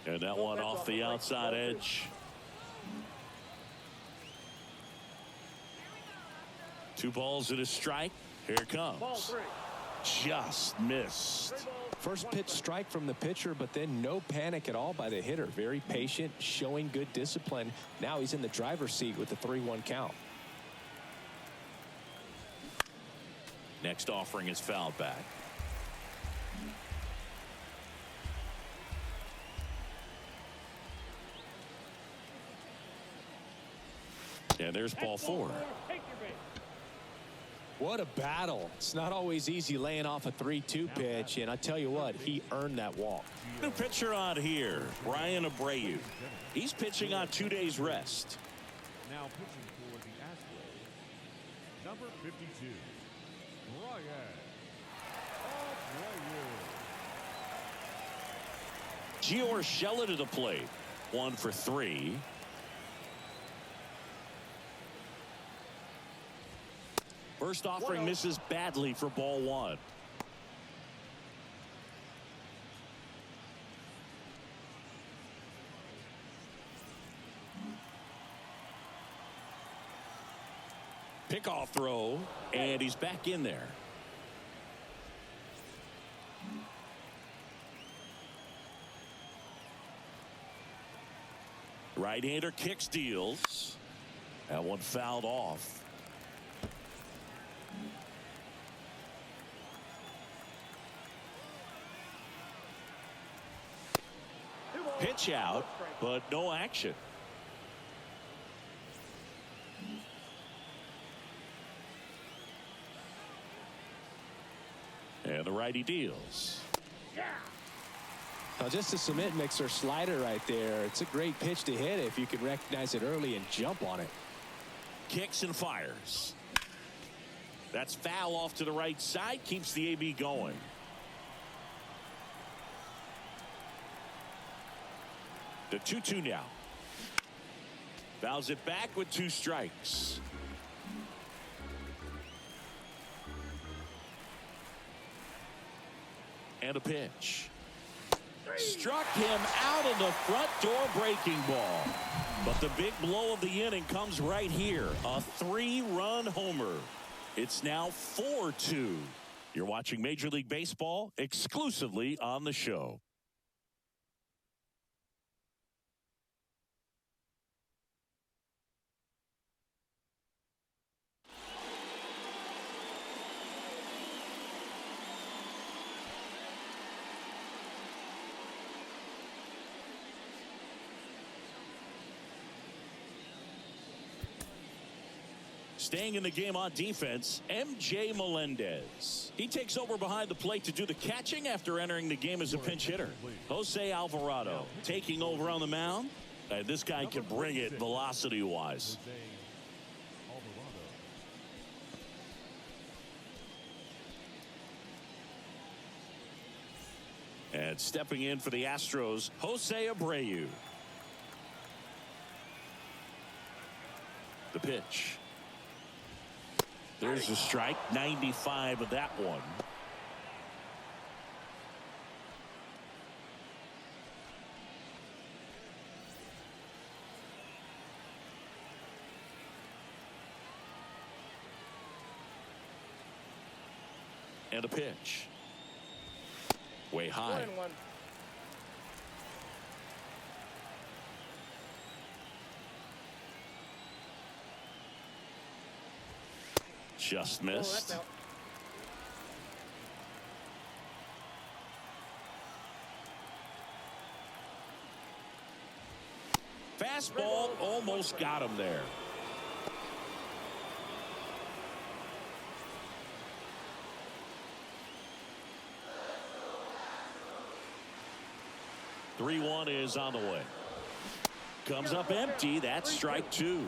And that one off the outside edge. 2 balls and a strike. Here it comes. Ball 3. Just missed. First pitch strike from the pitcher, but then no panic at all by the hitter. Very patient, showing good discipline. Now he's in the driver's seat with the 3-1 count. Next offering is fouled back. And there's ball 4. Take your base. What a battle. It's not always easy laying off a 3-2 pitch, and I tell you what, he earned that walk. New pitcher on here, Ryan Abreu. He's pitching on 2 days rest. Now pitching for the Astros, number 52, Ryan Abreu. Gior Shella to the plate. 1 for 3. First offering misses badly for ball 1. Pickoff throw, and he's back in there. Right-hander kicks, deals. That one fouled off. Pitch out, but no action. And the righty deals. Now just a cement mixer slider right there. It's a great pitch to hit if you can recognize it early and jump on it. Kicks and fires. That's foul off to the right side. Keeps the AB going. The 2-2 now. Fouls it back with 2 strikes. And a pitch. Struck him out of the front door breaking ball. But the big blow of the inning comes right here. A 3-run homer. It's now 4-2. You're watching Major League Baseball exclusively on the show. Staying in the game on defense, MJ Melendez. He takes over behind the plate to do the catching after entering the game as a pinch hitter. Jose Alvarado taking over on the mound. This guy can bring it velocity-wise. And stepping in for the Astros, Jose Abreu. The pitch. There's a strike, 95 of that one. And a pitch. Way high. 1-1. Just missed. Oh, Fastball almost got him there. 3-1 is on the way. Comes up empty. That's strike two.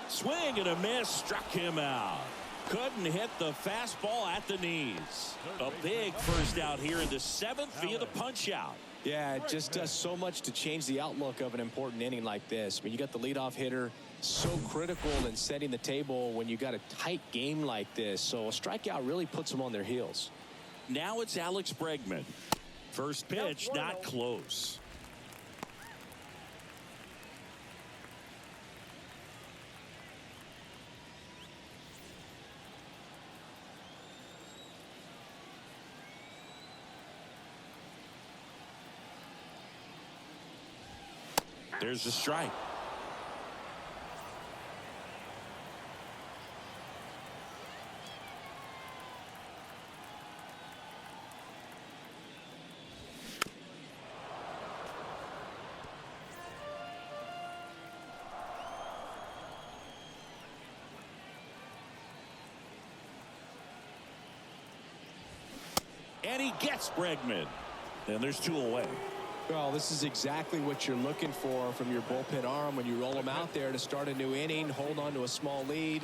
Swing and a miss. Struck him out. Couldn't hit the fastball at the knees. A big first out here in the seventh via the punch out. Yeah, it just does so much to change the outlook of an important inning like this. I mean, you got the leadoff hitter, so critical in setting the table when you got a tight game like this. So a strikeout really puts them on their heels. Now it's Alex Bregman. First pitch, not close. There's the strike. And he gets Bregman. And there's two away. Well, this is exactly what you're looking for from your bullpen arm when you roll them out there to start a new inning, hold on to a small lead.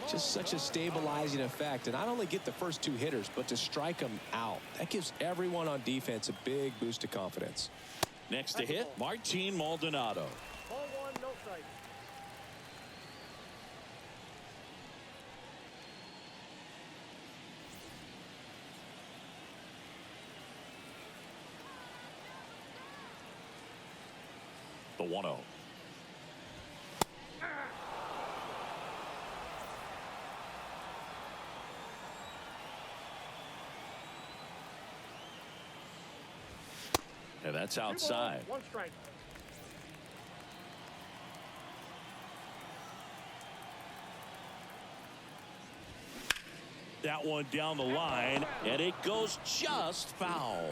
Just such a stabilizing effect. And not only get the first two hitters, but to strike them out. That gives everyone on defense a big boost of confidence. Next to hit, Martin Maldonado. Ball one, no strike. The 1-0. And that's outside. 2 balls, 1 strike. That one down the line, and it goes just foul.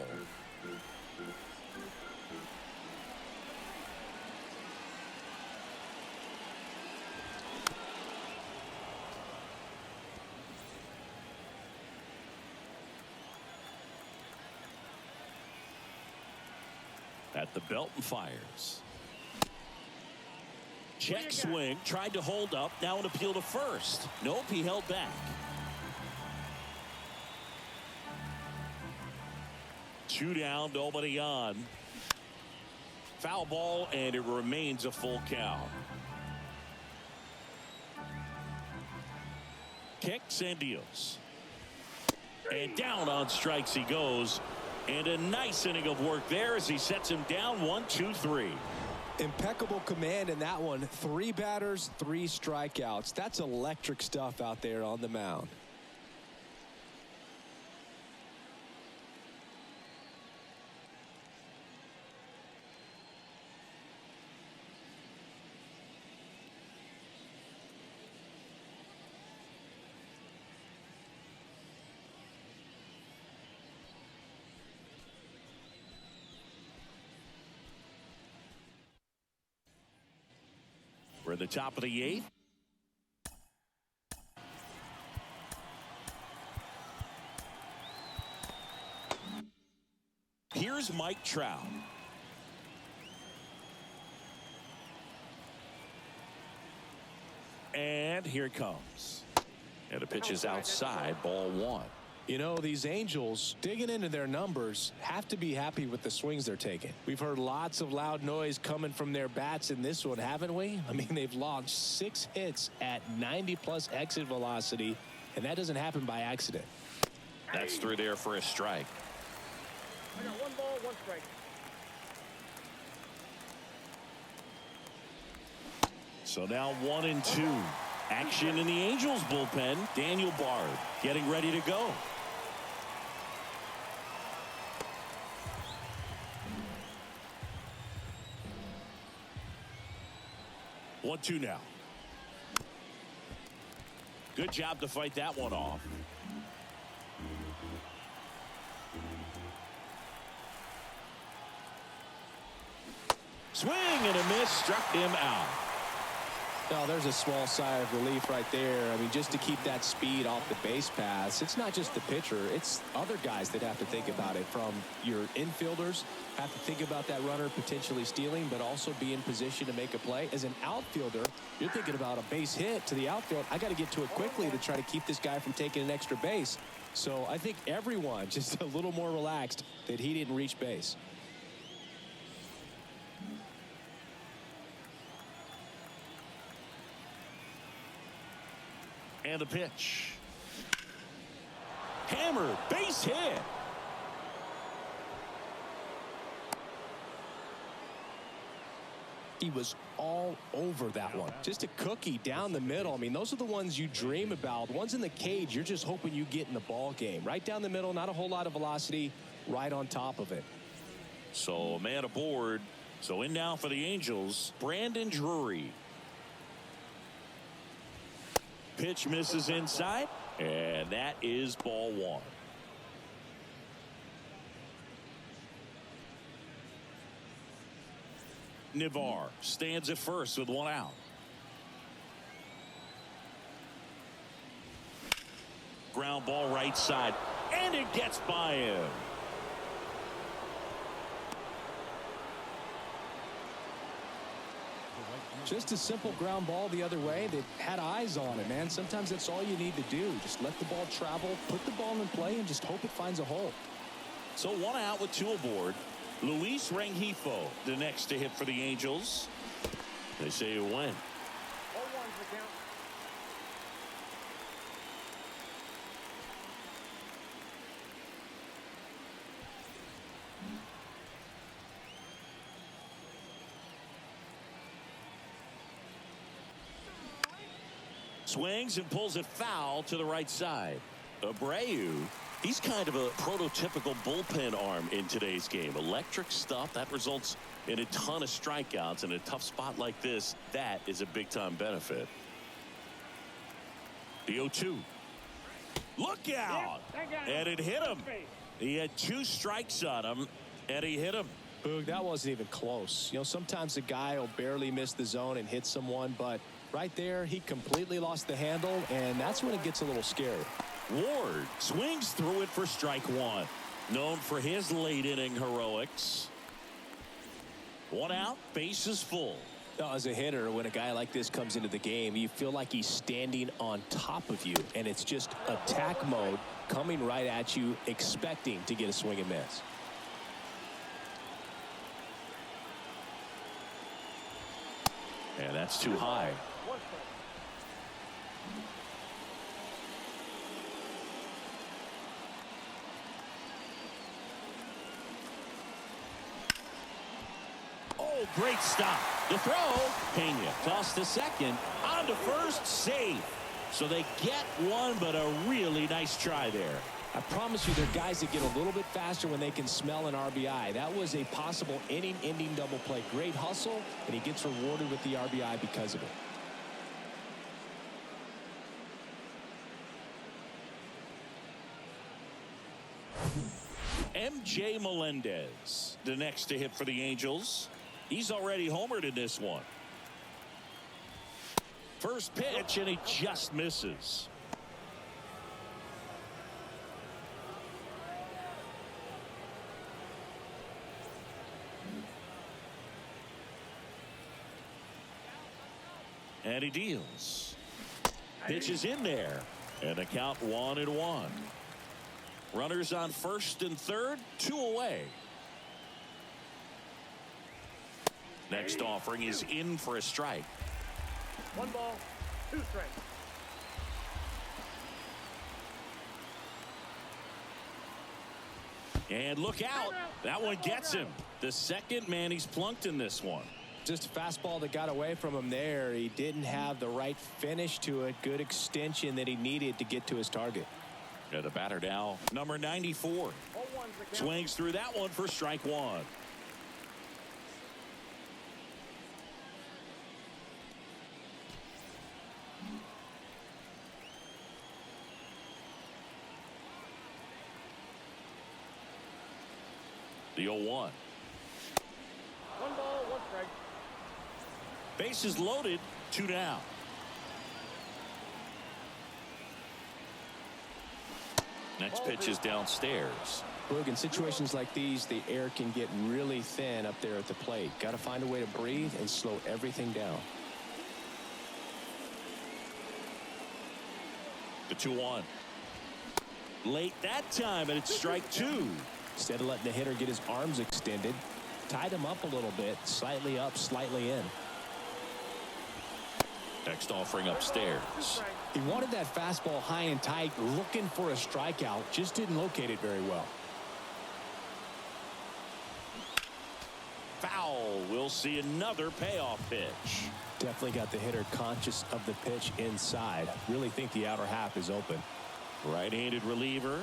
At the belt and fires. Check swing, tried to hold up, now an appeal to first. Nope, he held back. Two down, nobody on. Foul ball, and it remains a full count. Kicks and deals. And down on strikes he goes. And a nice inning of work there as he sets him down 1, 2, 3. Impeccable command in that one. 3 batters, 3 strikeouts. That's electric stuff out there on the mound. We're at the top of the 8th. Here's Mike Trout. And here it comes. And the pitch is outside, ball 1. You know, these Angels, digging into their numbers, have to be happy with the swings they're taking. We've heard lots of loud noise coming from their bats in this one, haven't we? I mean, they've launched 6 hits at 90-plus exit velocity, and that doesn't happen by accident. That's through there for a strike. I got 1 ball, 1 strike. So now 1 and 2. Action in the Angels bullpen. Daniel Bard getting ready to go. 1-2 now. Good job to fight that one off. Swing and a miss, struck him out. Oh, there's a small sigh of relief right there. I mean, just to keep that speed off the base paths, it's not just the pitcher, it's other guys that have to think about it. From your infielders have to think about that runner potentially stealing, but also be in position to make a play. As an outfielder, you're thinking about a base hit to the outfield. I got to get to it quickly to try to keep this guy from taking an extra base. So I think everyone just a little more relaxed that he didn't reach base. And the pitch. Hammer, base hit. He was all over that one. Just a cookie down the middle. I mean, those are the ones you dream about. The ones in the cage, you're just hoping you get in the ball game. Right down the middle, not a whole lot of velocity, right on top of it. So a man aboard. So in now for the Angels, Brandon Drury. Pitch misses inside, and that is ball one. Navar stands at first with one out. Ground ball right side, and it gets by him. Just a simple ground ball the other way that had eyes on it, man. Sometimes that's all you need to do. Just let the ball travel, put the ball in play, and just hope it finds a hole. So one out with two aboard. Luis Rengifo, the next to hit for the Angels. They say a win. 0-1's the count. Swings and pulls it foul to the right side. Abreu, he's kind of a prototypical bullpen arm in today's game. Electric stuff that results in a ton of strikeouts. In a tough spot like this, that is a big time benefit. The 0-2. Look out! And it hit him. He had two strikes on him, and he hit him. Boog, that wasn't even close. You know, sometimes a guy will barely miss the zone and hit someone, but right there, he completely lost the handle, and that's when it gets a little scary. Ward swings through it for strike one. Known for his late inning heroics. One out, bases full. As a hitter, when a guy like this comes into the game, you feel like he's standing on top of you, and it's just attack mode coming right at you, expecting to get a swing and miss. And that's too high. Oh, great stop. The throw. Pena tossed to second. On to first. Safe. So they get one, but a really nice try there. I promise you, there are guys that get a little bit faster when they can smell an RBI. That was a possible inning-ending double play. Great hustle, and he gets rewarded with the RBI because of it. MJ Melendez, the next to hit for the Angels. He's already homered in this one. First pitch, and he just misses. And he deals. Pitch is in there, and the count 1-1. Runners on first and third, 2 away. Next offering is in for a strike. 1 ball, 2 strikes. And look out. That one gets him. The second man he's plunked in this one. Just a fastball that got away from him there. He didn't have the right finish to it. Good extension that he needed to get to his target. Yeah, the batter now, number 94. Swings through that one for strike one. The 0-1. 1 ball, 1 strike. Bases loaded. 2 down. Next pitch is downstairs. Look, in situations like these, the air can get really thin up there at the plate. Got to find a way to breathe and slow everything down. The 2-1. Late that time, and it's strike 2. Instead of letting the hitter get his arms extended, tied him up a little bit, slightly up, slightly in. Next offering upstairs. He wanted that fastball high and tight, looking for a strikeout. Just didn't locate it very well. Foul. We'll see another payoff pitch. Definitely got the hitter conscious of the pitch inside. Really think the outer half is open. Right-handed reliever.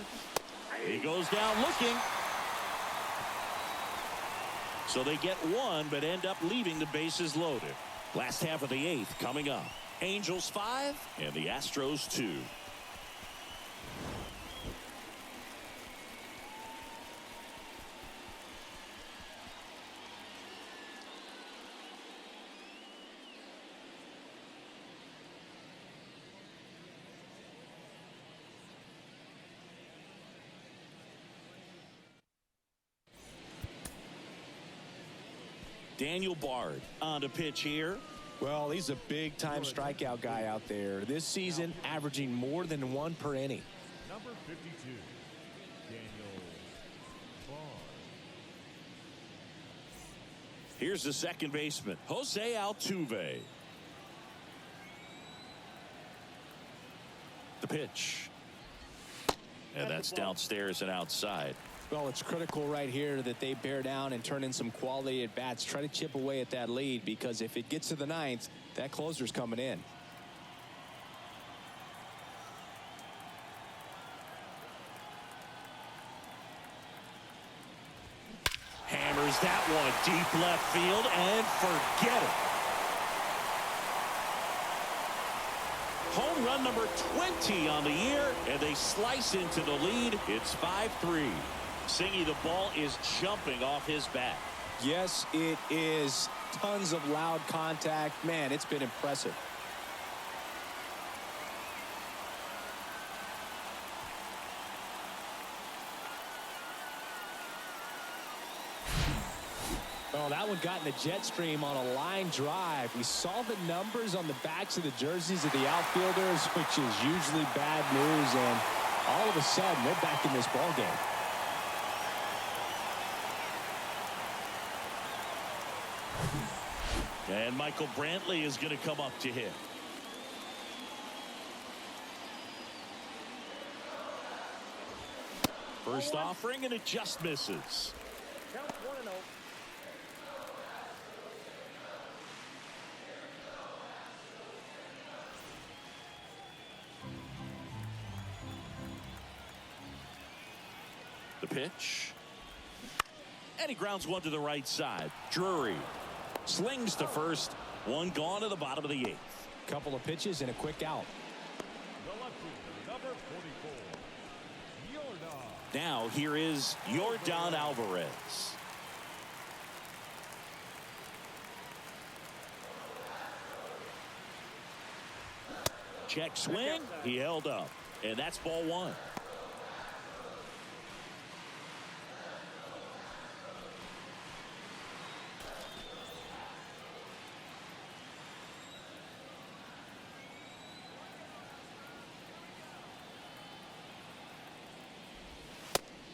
He goes down looking. So they get one, but end up leaving the bases loaded. Last half of the 8th coming up. Angels 5 and the Astros 2. Daniel Bard on to pitch here. Well, he's a big-time strikeout guy out there. This season, averaging more than 1 per inning. Number 52, Daniel Bard. Here's the second baseman, Jose Altuve. The pitch. And that's downstairs and outside. Well, it's critical right here that they bear down and turn in some quality at bats. Try to chip away at that lead, because if it gets to the 9th, that closer's coming in. Hammers that one deep left field and forget it. Home run number 20 on the year, and they slice into the lead. It's 5-3. Singy, the ball is jumping off his bat. Yes, it is. Tons of loud contact. Man, it's been impressive. Oh, that one got in the jet stream on a line drive. We saw the numbers on the backs of the jerseys of the outfielders, which is usually bad news, and all of a sudden they're back in this ball game. And Michael Brantley is going to come up to hit. First offering, and it just misses. Count 1-0. The pitch. And he grounds one to the right side. Drury slings to first. One gone to the bottom of the 8th. Couple of pitches and a quick out. The lefty, number 44, Yordan. Now here is Yordan Alvarez. Check swing. He held up. And that's ball 1.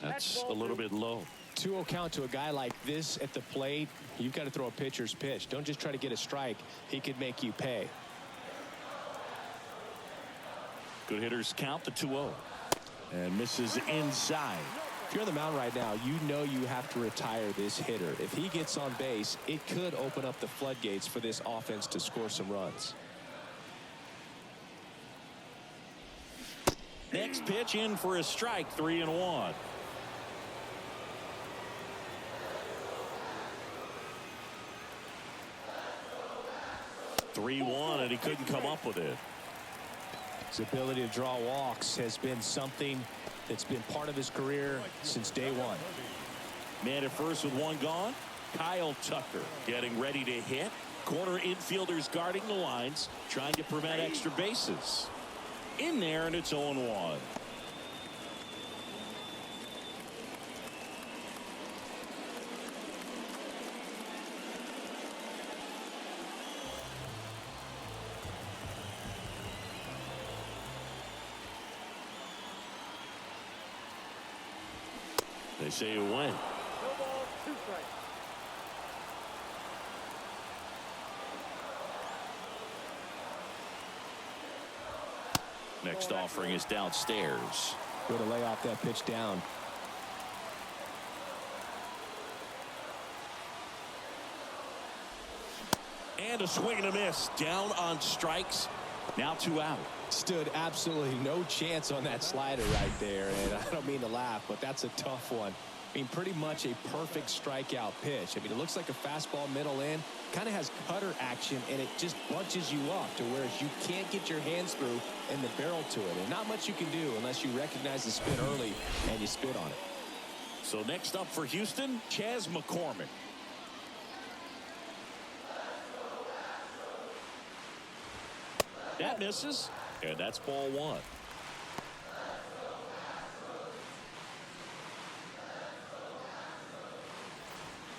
That's a little bit low. 2-0 count to a guy like this at the plate. You've got to throw a pitcher's pitch. Don't just try to get a strike. He could make you pay. Good hitters count the 2-0. And misses inside. If you're on the mound right now, you know you have to retire this hitter. If he gets on base, it could open up the floodgates for this offense to score some runs. Next pitch in for a strike, 3-1. And he couldn't come up with it. His ability to draw walks has been something that's been part of his career since day one. Man at first with one gone. Kyle Tucker getting ready to hit. Corner infielders guarding the lines, trying to prevent extra bases. In there, and it's 0-1. They say you win. No ball, 2 strikes. Next offering is downstairs. Good to lay off that pitch down. And a swing and a miss. Down on strikes. Now 2 out. Stood absolutely no chance on that slider right there. And I don't mean to laugh, but that's a tough one. I mean, pretty much a perfect strikeout pitch. I mean, it looks like a fastball middle in. Kind of has cutter action, and it just bunches you up to where you can't get your hands through and the barrel to it. And not much you can do unless you recognize the spin early and you spit on it. So next up for Houston, Chas McCormick. That misses, and that's ball 1.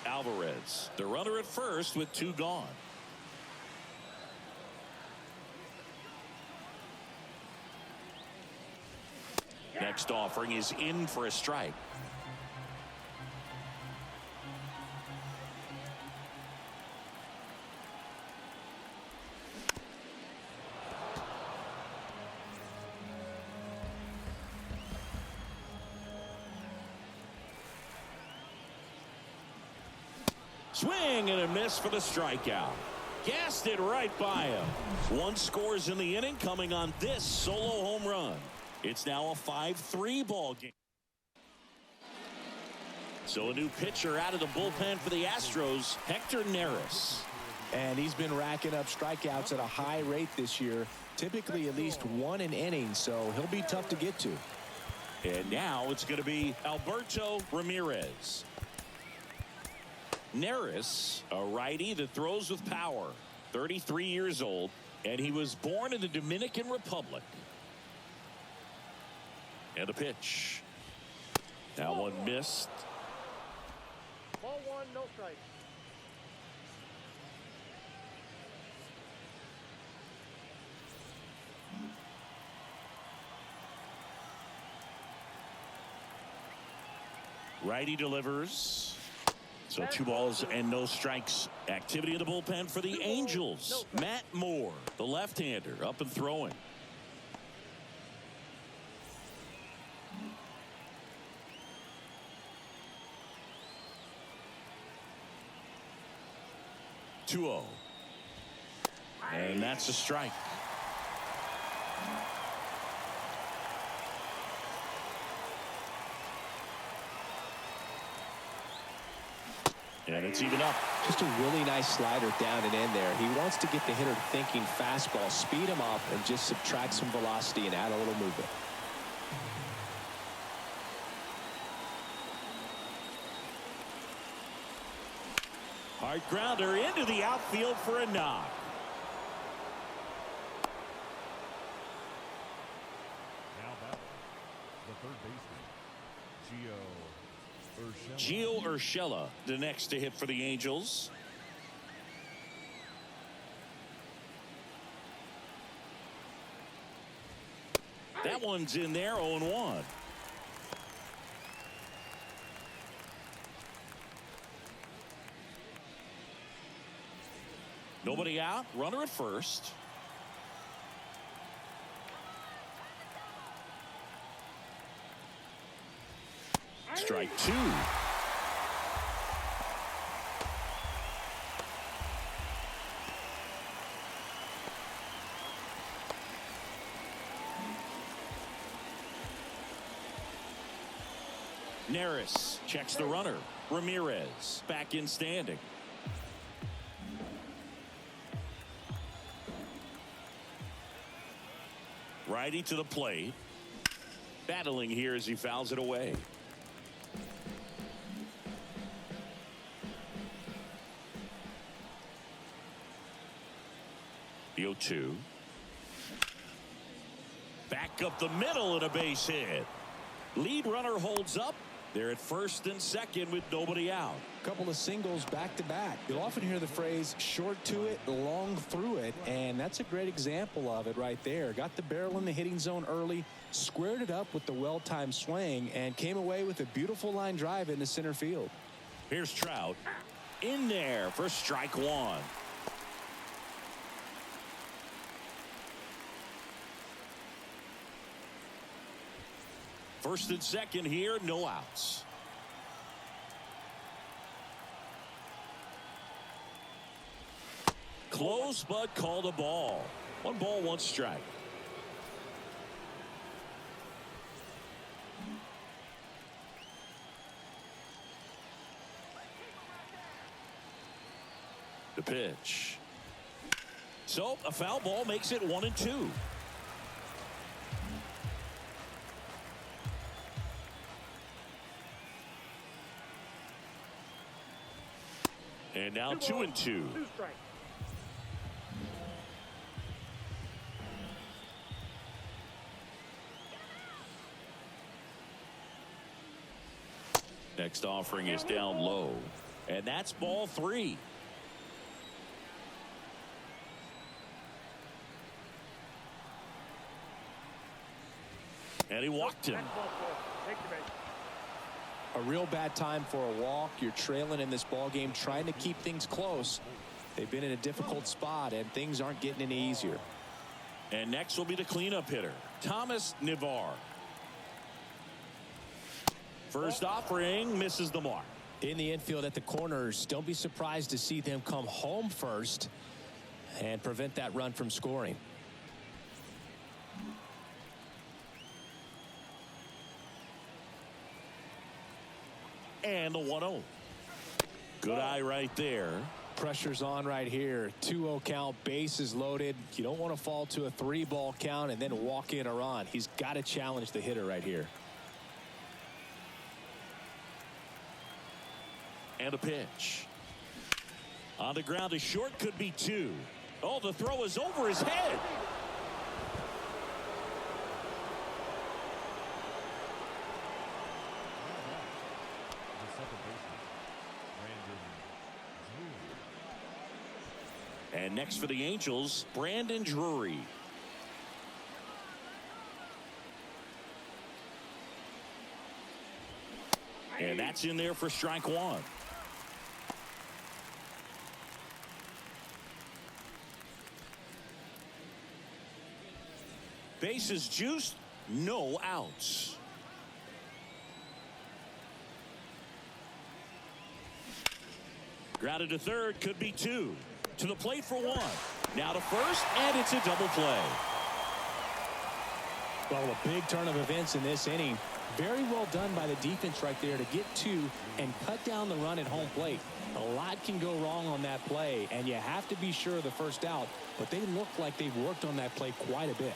Alvarez, the runner at first with 2 gone. Next offering is in for a strike. Swing and a miss for the strikeout. Gassed it right by him. 1 scores in the inning, coming on this solo home run. It's now a 5-3 ball game. So a new pitcher out of the bullpen for the Astros, Hector Neris. And he's been racking up strikeouts at a high rate this year, typically at least 1 an inning, so he'll be tough to get to. And now it's going to be Alberto Ramirez. Neris, a righty that throws with power, 33 years old, and he was born in the Dominican Republic. And the pitch. That one missed. Ball 1, no strikes. Righty delivers. So 2 balls and no strikes. Activity in the bullpen for the Angels. Matt Moore, the left-hander, up and throwing. (2-0). And that's a strike. And it's even up. Just a really nice slider down and in there. He wants to get the hitter thinking fastball, speed him up, and just subtract some velocity and add a little movement. Hard grounder into the outfield for a knock. Now batting, the third baseman, Gio Urshela, the next to hit for the Angels. That one's in there, 0-1. Nobody out, runner at first. Strike 2. Neris checks the runner. Ramirez back in standing. Righty to the plate. Battling here as he fouls it away. The 0-2. Back up the middle and a base hit. Lead runner holds up. They're at first and second with nobody out. Couple of singles back to back. You'll often hear the phrase short to it, long through it, and that's a great example of it right there. Got the barrel in the hitting zone early, squared it up with the well-timed swing, and came away with a beautiful line drive into center field. Here's Trout in there for strike one. First and second here, no outs. Close, but called a ball. 1 ball, 1 strike. The pitch. So a foul ball makes it 1-2. And now 2-2. 2 strikes. Next offering is down low. And that's ball 3. And he walked him. That's ball 4. Take the base. A real bad time for a walk. You're trailing in this ball game, trying to keep things close. They've been in a difficult spot, and things aren't getting any easier. And next will be the cleanup hitter, Thomas Nivar. First offering misses the mark. In the infield at the corners, don't be surprised to see them come home first and prevent that run from scoring. And the 1-0. Good eye right there. Pressure's on right here. 2-0 count, bases loaded. You don't want to fall to a 3-ball count and then walk in or on. He's got to challenge the hitter right here. And a pitch. On the ground, a short, could be 2. Oh, the throw is over his head. The second baseman, Brandon Drury. And next for the Angels, Brandon Drury. And that's in there for strike 1. Bases juiced, no outs. Grounded to third, could be 2. To the plate for 1. Now to first, and it's a double play. Well, a big turn of events in this inning. Very well done by the defense right there to get 2 and cut down the run at home plate. A lot can go wrong on that play, and you have to be sure of the first out, but they look like they've worked on that play quite a bit.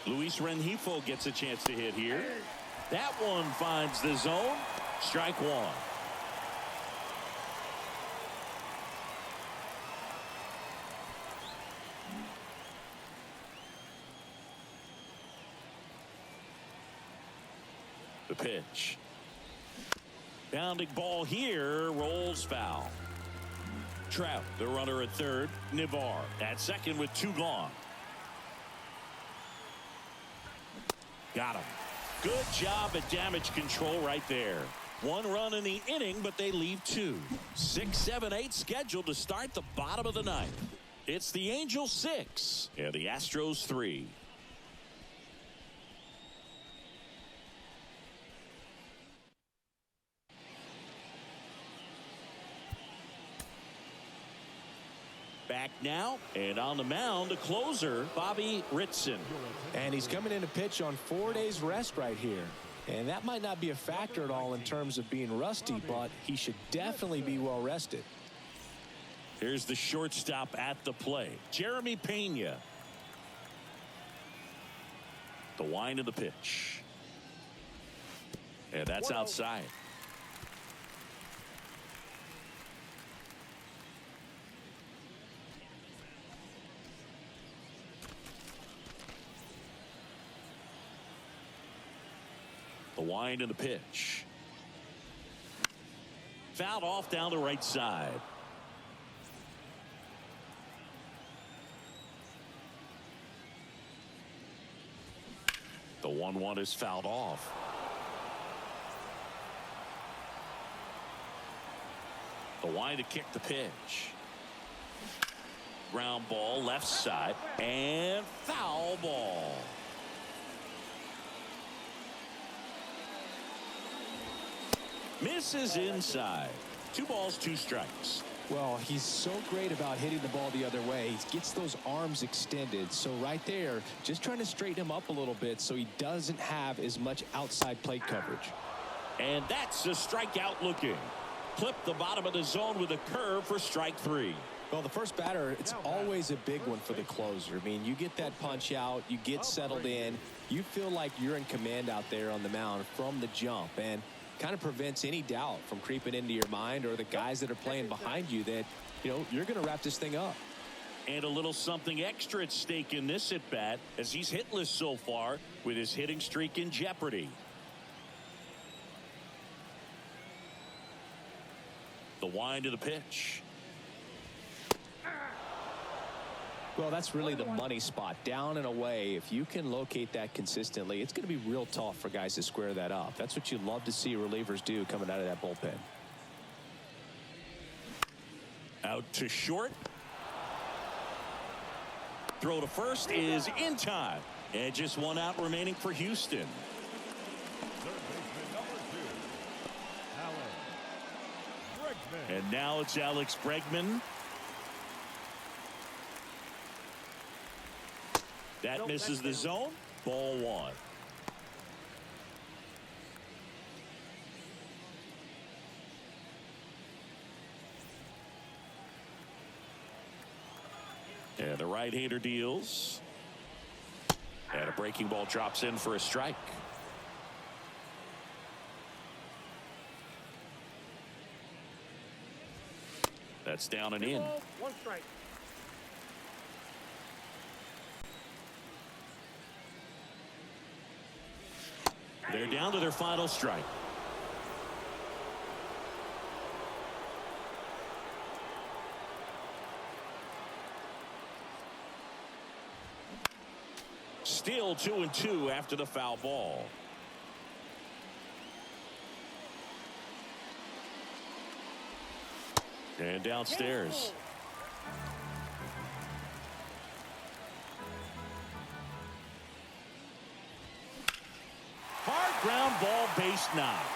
Luis Rengifo gets a chance to hit here. That one finds the zone. Strike 1. The pitch. Bounding ball here, rolls foul. Trout, the runner at third. Nivar at second with 2 gone. Got him. Good job at damage control right there. 1 run in the inning, but they leave 2. 6, 7, 8 scheduled to start the bottom of the 9th. It's the Angels 6 and the Astros 3. Back now, and on the mound, the closer, Bobby Ritson. And he's coming in to pitch on 4 days rest right here. And that might not be a factor at all in terms of being rusty, but he should definitely be well rested. Here's the shortstop at the plate, Jeremy Pena. The wind of the pitch. And that's outside. wind and the pitch. Fouled off down the right side. The 1-1 is fouled off. The wind to kick the pitch. Ground ball left side and foul ball. Misses inside. 2 balls, 2 strikes. Well, he's so great about hitting the ball the other way. He gets those arms extended. So right there, just trying to straighten him up a little bit so he doesn't have as much outside plate coverage. And that's a strikeout looking. Clip the bottom of the zone with a curve for strike 3. Well, the first batter, it's always a big one for the closer. I mean, you get that punch out, you get settled in, you feel like you're in command out there on the mound from the jump, and kind of prevents any doubt from creeping into your mind or the guys that are playing behind you that, you know, you're going to wrap this thing up. And a little something extra at stake in this at bat as he's hitless so far with his hitting streak in jeopardy. The wind of the pitch. Well, that's really the money spot, down and away. If you can locate that consistently, it's going to be real tough for guys to square that up. That's what you love to see relievers do coming out of that bullpen. Out to short. Throw to first is in time. And just 1 out remaining for Houston. Third baseman number 2, Alex Bregman. And now it's Alex Bregman. That misses the zone. Ball 1. And the right-hander deals. And a breaking ball drops in for a strike. That's down and in. 1 strike. They're down to their final strike. Still 2-2 after the foul ball. And downstairs. Hard ground ball, base knock.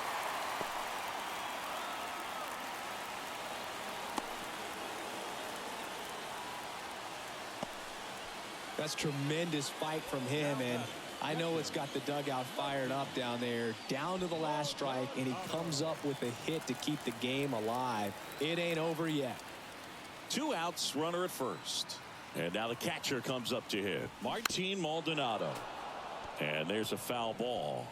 That's tremendous fight from him, and I know it's got the dugout fired up down there, down to the last strike, and he comes up with a hit to keep the game alive. It ain't over yet. 2 outs, runner at first. And now the catcher comes up to hit, Martin Maldonado. And there's a foul ball.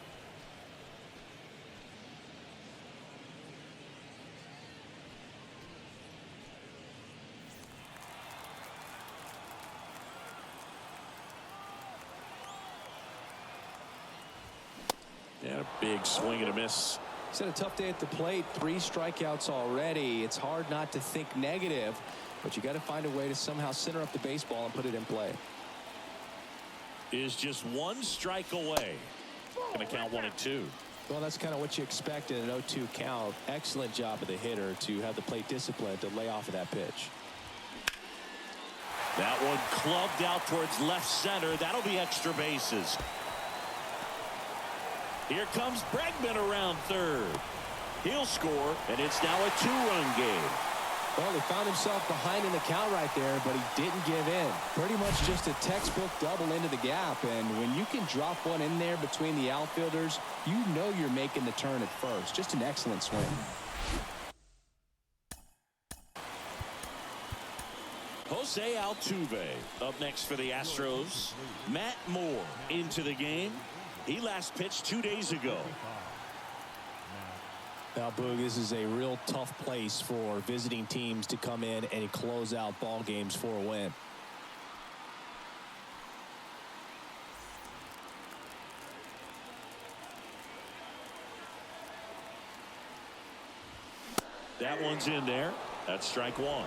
And a big swing and a miss. He's had a tough day at the plate. 3 strikeouts already. It's hard not to think negative, but you got to find a way to somehow center up the baseball and put it in play. Is just 1 strike away. Going to count 1 and 2. Well, that's kind of what you expect in an 0-2 count. Excellent job of the hitter to have the plate discipline to lay off of that pitch. That one clubbed out towards left center. That'll be extra bases. Here comes Bregman around third. He'll score, and it's now a 2-run game. Well, he found himself behind in the count right there, but he didn't give in. Pretty much just a textbook double into the gap, and when you can drop one in there between the outfielders, you know you're making the turn at first. Just an excellent swing. Jose Altuve up next for the Astros. Matt Moore into the game. He last pitched 2 days ago. Now, Boog, this is a real tough place for visiting teams to come in and close out ball games for a win. That one's in there. That's strike one.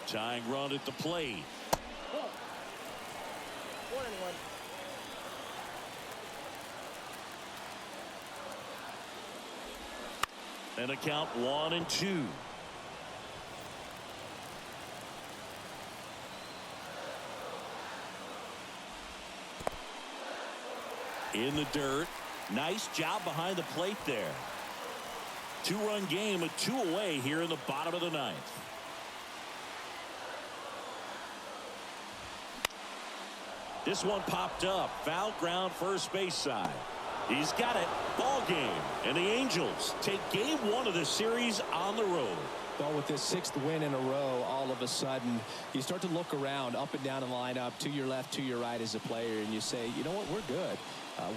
Tying run at the plate. 1-1. And a count 1-2. In the dirt. Nice job behind the plate there. Two-run game with 2 away here in the bottom of the 9th. This one popped up. Foul ground first base side. He's got it. Ball game. And the Angels take game 1 of the series on the road. Well, with this 6th win in a row, all of a sudden, you start to look around up and down the lineup, to your left, to your right as a player, and you say, you know what, we're good.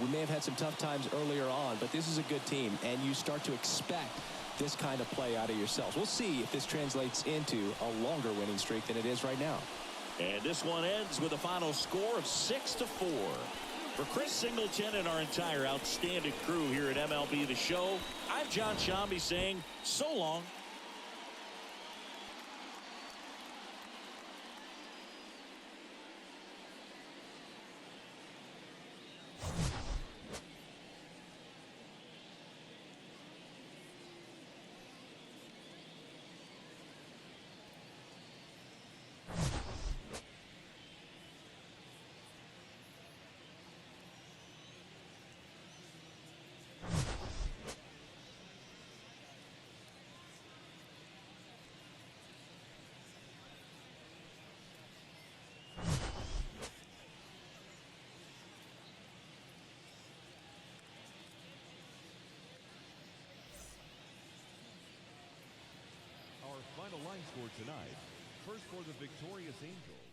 We may have had some tough times earlier on, but this is a good team, and you start to expect this kind of play out of yourselves. We'll see if this translates into a longer winning streak than it is right now. And this one ends with a final score of 6-4. For Chris Singleton and our entire outstanding crew here at MLB The Show, I'm John Shambi saying so long. Our final line score tonight. First for the victorious Angels,